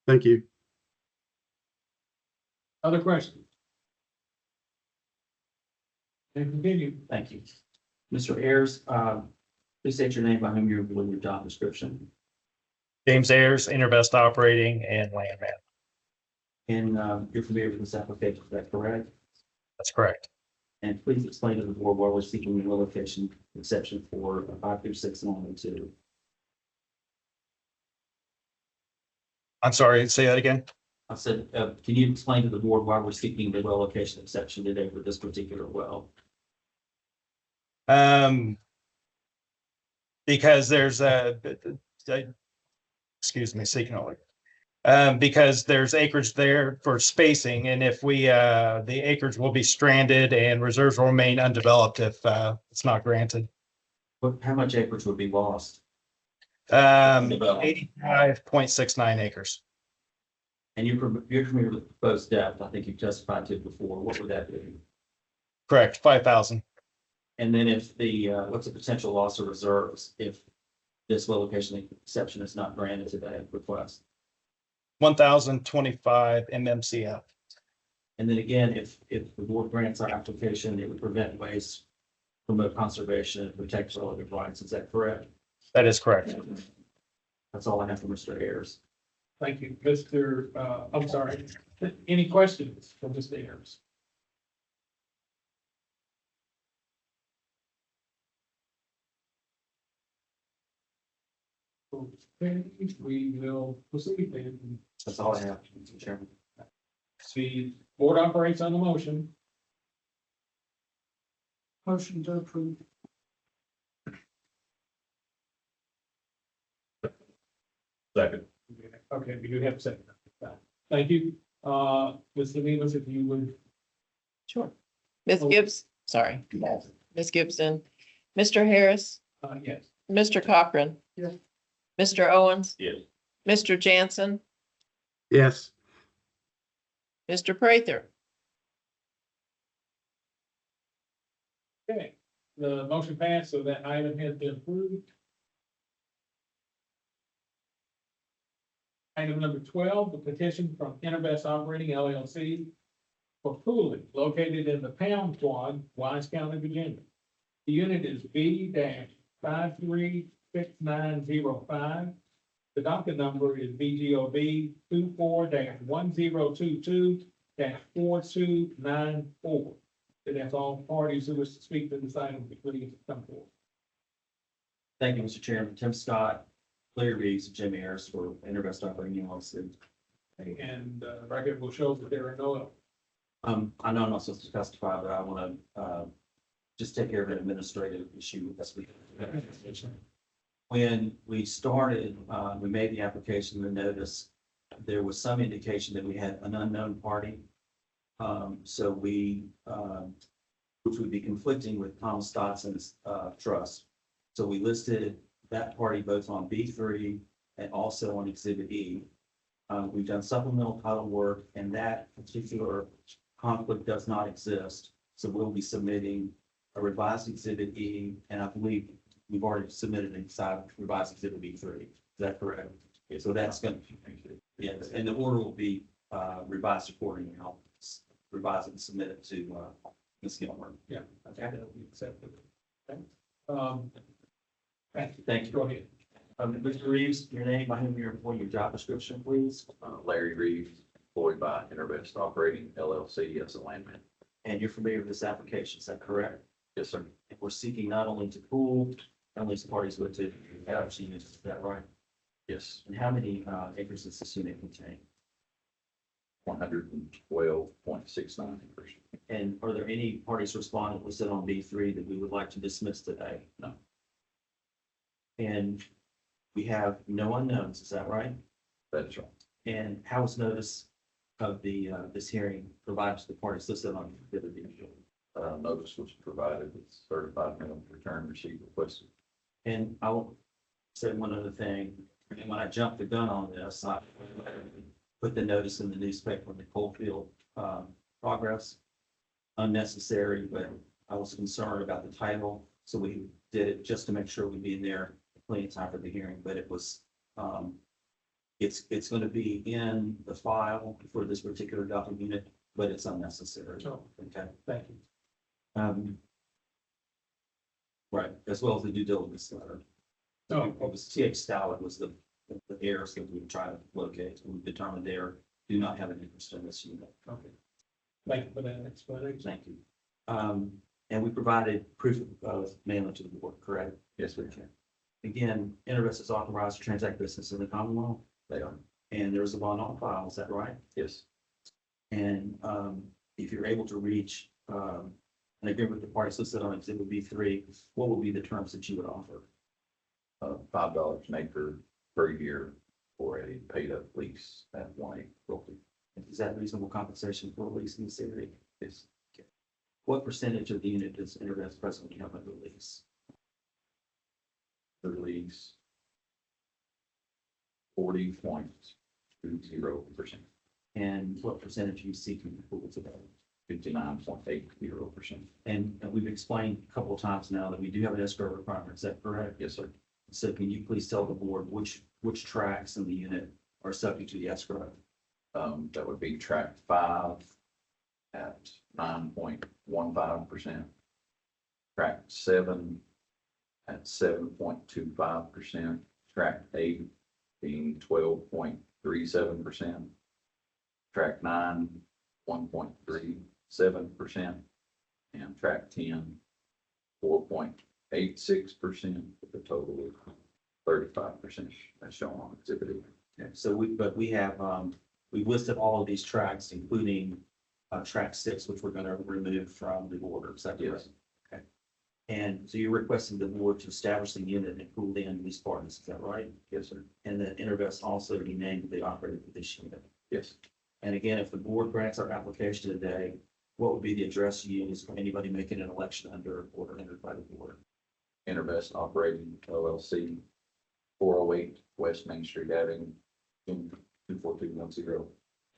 Thank you. Other questions? And continue. Thank you. Mr. Ayers, please state your name by whom you're employed, your job description. James Ayers, InterVest Operating and Landman. And you're familiar with this application, is that correct? That's correct. And please explain to the board why we're seeking the relocation exception for 536 and only 2. I'm sorry, say that again? I said, can you explain to the board why we're seeking the relocation exception today for this particular well? Because there's excuse me, seeking only. Because there's acreage there for spacing, and if we, the acreage will be stranded and reserves will remain undeveloped if, it's not granted. How much acreage would be lost? 85.69 acres. And you're familiar with the proposed depth, I think you've testified to it before, what would that be? Correct, 5,000. And then if the, what's the potential loss of reserves if this relocation exception is not granted to that request? 1,025 MMCF. And then again, if the board grants our application, it would prevent waste, promote conservation, and protect relative rights, is that correct? That is correct. That's all I have for Mr. Ayers. Thank you, Mr. I'm sorry. Any questions for Mr. Ayers? Okay, we will proceed then. That's all I have, Mr. Chairman. The board operates on the motion. Motion to approve. Second. Okay, we do have a second. Thank you. Mr. Levens, if you would. Sure. Ms. Oh. Gibbs, sorry, Ms. Gibson, Mr. Harris, Yes. Mr. Cochran. Yes. Mr. Owens, Yes. Mr. Jansen, Yes. Mr. Prather. Okay, the motion passed, so that item has been approved. Item number 12, the petition from Interbest Operating LLC for pooling located in the Pound Quad, Wise County, Virginia. The unit is B-536905. The docket number is VGOB 24-1022-4294. And that's all parties who wish to speak to this item, please come forward. Thank you, Mr. Chairman. Tim Scott, Clear Reeves, Jim Ayers for Interbest Operating LLC. And record will show that there are no. I know I'm not supposed to testify, but I want to just take care of an administrative issue this week. When we started, we made the application, the notice, there was some indication that we had an unknown party. So we, which would be conflicting with Tom Stotson's trust. So we listed that party both on B3 and also on Exhibit E. We've done supplemental title work, and that particular conflict does not exist. So we'll be submitting a revised Exhibit E, and I believe we've already submitted a revised Exhibit B3. Is that correct? Okay, so that's going to, yes, and the order will be revised accordingly. I'll revise it and submit it to Ms. Gilmer. Yeah. Okay, that'll be accepted. Okay. Thank you. Go ahead. Mr. Reeves, your name, by whom you're employing, your job description, please. Larry Reeves, employed by Interbest Operating LLC as a landman. And you're familiar with this application, is that correct? Yes, sir. And we're seeking not only to pool, at least parties with to average units, is that right? Yes, And how many acres does this unit contain? 112.69 acres. And are there any parties respondent listed on B3 that we would like to dismiss today? No. And we have no unknowns, is that right? That is right. And how was notice of the this hearing provided to the parties listed on the other vehicle? Notice was provided with certified mail return receipt requested. And I will say one other thing, and when I jumped the gun on this, I put the notice in the newspaper in the Coalfield progress. Unnecessary, but I was concerned about the title, so we did it just to make sure we'd be in there plenty of time for the hearing, but it was, it's going to be in the file for this particular document unit, but it's unnecessary. Oh. Okay. Thank you. Right, as well as the due diligence letter. Oh. It was TH Stallard was the heirs that we were trying to locate. We determined they're do not have an interest in this unit. Okay. Thank you for that explanation. Thank you. And we provided proof of mailing to the board, correct? Yes, we can. Again, InterVest is authorized to transact business in the common law, They are. and there is a bond on file, is that right? Yes. And if you're able to reach an agreement with the parties listed on Exhibit B3, what would be the terms that you would offer? $5 an acre per year for a paid up lease at 1 acre roughly. Is that reasonable compensation for a lease in this area? Yes. What percentage of the unit does InterVest presently have under lease? The lease 40.20%, And what percentage are you seeking for today? 59.80%. And we've explained a couple of times now that we do have an escrow requirement, is that correct? Yes, sir. So can you please tell the board which tracks in the unit are subject to the escrow? That would be tract 5 at 9.15%. Tract 7 at 7.25%. Tract 8 being 12.37%. Tract 9, 1.37%. And tract 10, 4.86%, with a total of 35% as shown on exhibit A. Okay, so we have, we've listed all of these tracks, including track 6, which we're going to remove from the order. Is that correct? Yes. Okay. And so you're requesting the board to establish the unit and pool in these partners, is that right? Yes, sir. And that InterVest also be named the operator for this unit. Yes. And again, if the board grants our application today, what would be the address used for anybody making an election under order entered by the board? InterVest Operating LLC, 408 West Main Street Avenue, 24210.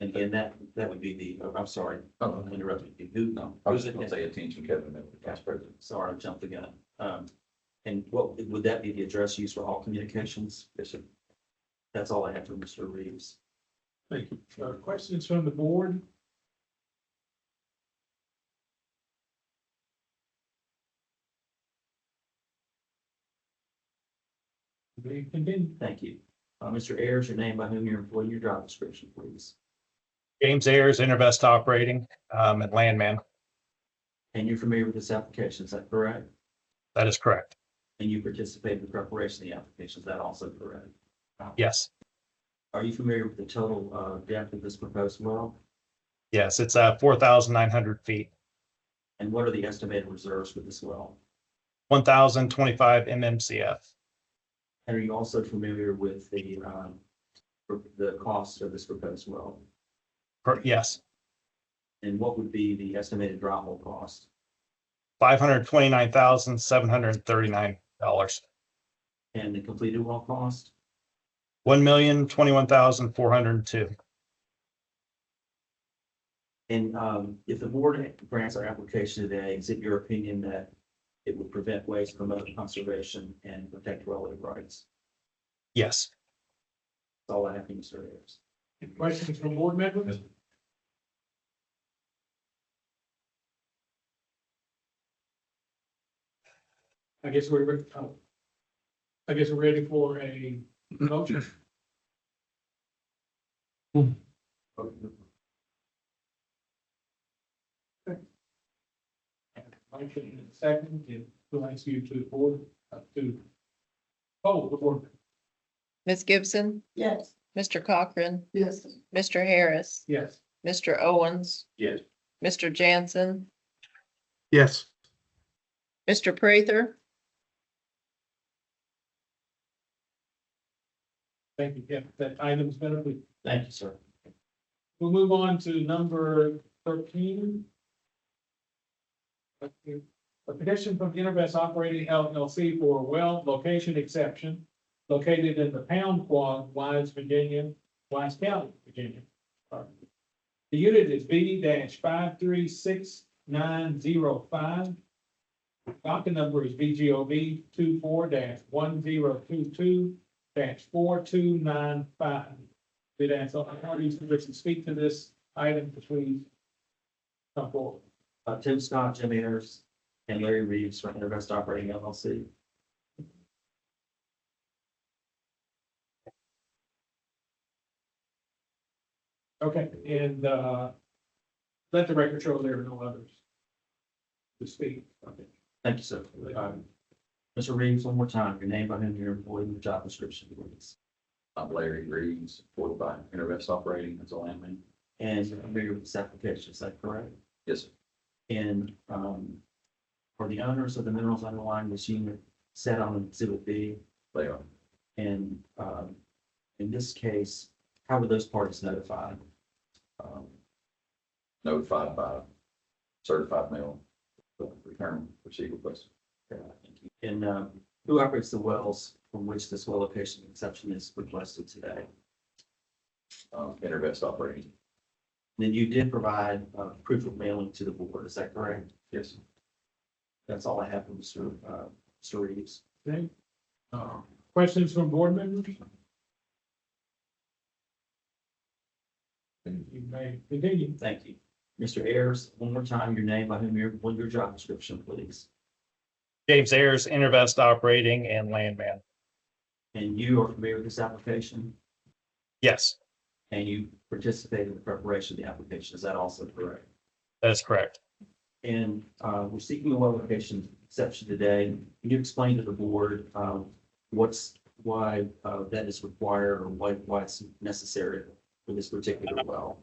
And again, that would be the, I'm sorry, Oh, I'm interrupting you. Who, no, I was just going to say attention Kevin Miller, Vice President. sorry, I jumped the gun. And what, would that be the address used for all communications? Yes, sir. That's all I have for Mr. Reeves. Thank you. Questions from the board? We continue. Thank you. Mr. Ayers, your name by whom you're employed, your job description, please. James Ayers, InterVest Operating, and Landman. And you're familiar with this application, is that correct? That is correct. And you participated in the preparation of the application, is that also correct? Yes. Are you familiar with the total depth of this proposed well? Yes, it's 4,900 feet, And what are the estimated reserves for this well? 1,025 MMCF. And are you also familiar with the cost of this proposed well? Yes, And what would be the estimated drop hole cost? $529,739. And the completed well cost? $1,021,402. And if the board grants our application today, is it your opinion that it would prevent waste, promote conservation, and protect relative rights? Yes. That's all I have for you, Mr. Ayers. Any questions from board members? I guess we're ready for a motion. Motion and second, and we'll ask you to board, to, the board. Ms. Gibson, Yes. Mr. Cochran, Yes. Mr. Harris, Yes. Mr. Owens, Yes. Mr. Jansen, Yes. Mr. Prather, Thank you, yeah, that item's been approved. Thank you, sir. We'll move on to number 13. A petition from InterVest Operating LLC for a well location exception located in the Pound Quad, Wise County, Virginia. The unit is B-536905. Docket number is VGOB 24-1022-4295. Did ask all parties who wish to speak to this item to please come forward. Tim Scott, Jim Ayers, and Larry Reeves from InterVest Operating LLC. Okay, and, let the record show there are no others to speak. Okay. Thank you, sir. Mr. Reeves, one more time, your name, by whom you're employed, and your job description, please. I'm Larry Reeves, employed by Intervest Operating as a landman. And you're familiar with this application, is that correct? Yes, sir. And, for the owners of the minerals underlying this unit set on exhibit B, They are and, in this case, how were those parties notified? notified by certified mail, return receipt request. And, who operates the wells from which this well location exception is requested today? Intervest Operating. Then you did provide, proof of mailing to the board, is that correct? Yes, sir. That's all I have for Mr. Reeves. Okay. Questions from board members? You may continue. Thank you. Mr. Ayers, one more time, your name, by whom you're, what your job description, please. James Ayers, Intervest Operating and Landman. And you are familiar with this application, Yes, and you participated in the preparation of the application, is that also correct? that is correct. And, we're seeking a well location exception today. Can you explain to the board, why that is required, or why it's necessary for this particular well?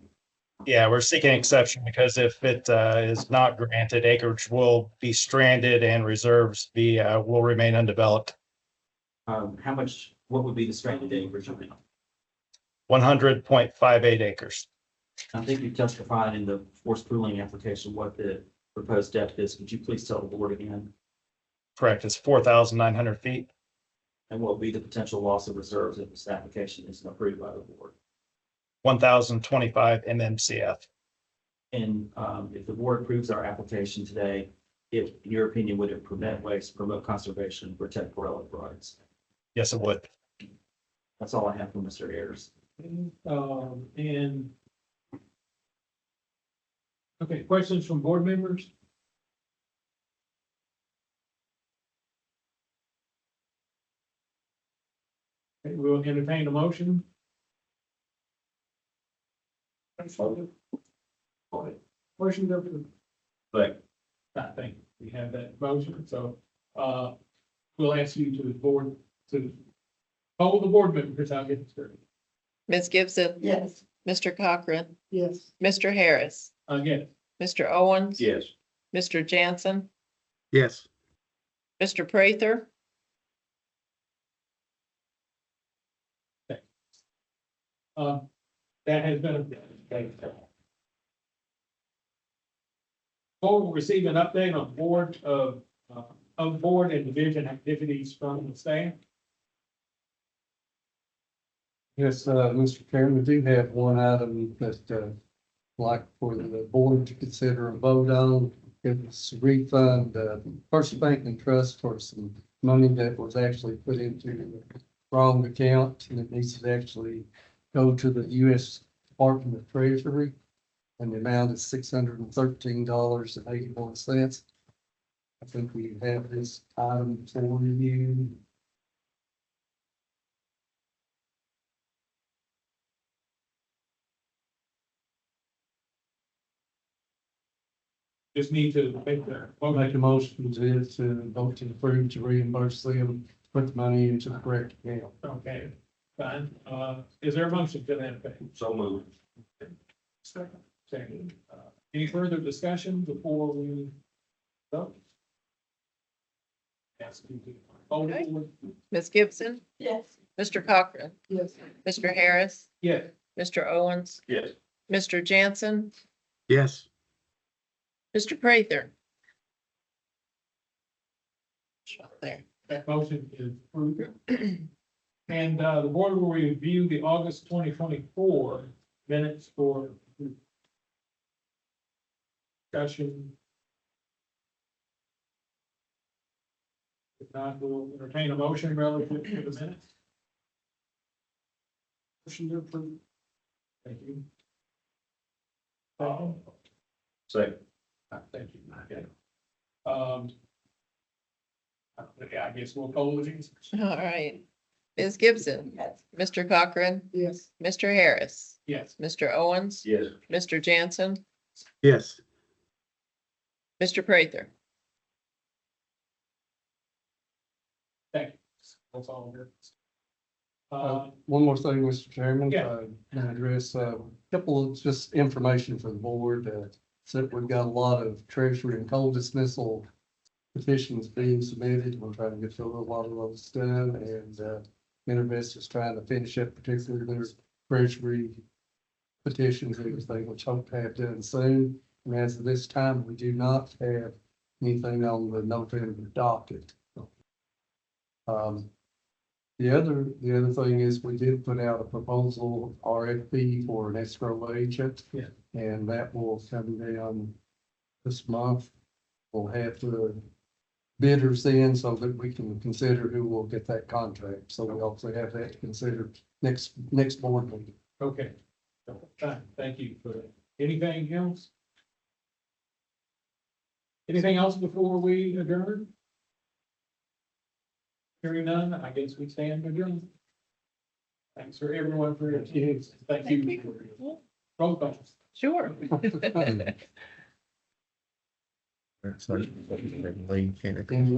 Yeah, we're seeking exception because if it is not granted, acreage will be stranded and reserves will remain undeveloped. What would be the stranded acreage amount? 100.58 acres. I think you testified in the forced pooling application what the proposed depth is. Could you please tell the board again? Correct, it's 4,900 feet. And what will be the potential loss of reserves if this application isn't approved by the board? 1,025 MMCF. And if the board approves our application today, if, in your opinion, would it prevent waste, promote conservation, and protect relic rights? Yes, it would. That's all I have for Mr. Ayers. And okay, questions from board members? Okay, we'll entertain a motion. Motion to approve. I think we have that motion, so, we'll ask you to board, to hold the board members, I'll get started. Ms. Gibson, Yes. Mr. Cochran, Yes. Mr. Harris, Again, Mr. Owens. Yes. Mr. Jansen, Yes. Mr. Prather, that has been. Board will receive an update on board and division activities from the staff. Yes, Mr. Chairman, we do have one item that, like for the board to consider a vote on. It's refund, First Bank and Trust for some money that was actually put into the wrong account, and it needs to actually go to the U.S. Department of Treasury. And the amount is $613.81. I think we have this item for you. Just need to make the. Make a motion to vote to approve to reimburse them, put the money into the correct account. Okay, fine. Is there a motion to that effect? So moved. Second. Second. Any further discussion before we vote? Ask you to hold it. Ms. Gibson, Yes. Mr. Cochran, Yes. Mr. Harris, Yes. Mr. Owens, Yes. Mr. Jansen, Yes. Mr. Prather. There. That motion is approved. And the board will review the August 2024 minutes for discussion. If not, we'll entertain a motion relative to the minutes. Motion to approve. Thank you. Second. Thank you. Okay. Yeah, I guess we'll call it. All right. Ms. Gibson, Mr. Cochran, Yes. Mr. Harris, Yes. Mr. Owens, Yes. Mr. Jansen, Yes. Mr. Prather. Thank you. That's all here. One more thing, Mr. Chairman. Yeah. Can I address a couple of just information for the board. So we've got a lot of treasury and coal dismissal petitions being submitted. We're trying to get through a lot of those done, and Intervest is trying to finish up particularly their treasury petitions and everything, which hope to have done soon. And as of this time, we do not have anything on the November docket. The other thing is we did put out a proposal RFP for an escrow agent. Yeah. And that will come down this month. We'll have the bidders in so that we can consider who will get that contract. So we also have that to consider next board meeting. Okay. Fine. Thank you for that. Anything else? Anything else before we adjourn? Hearing none, I guess we stand adjourned. Thanks for everyone for your attendance. Thank you. Roll call. Sure. So, leave, can it? In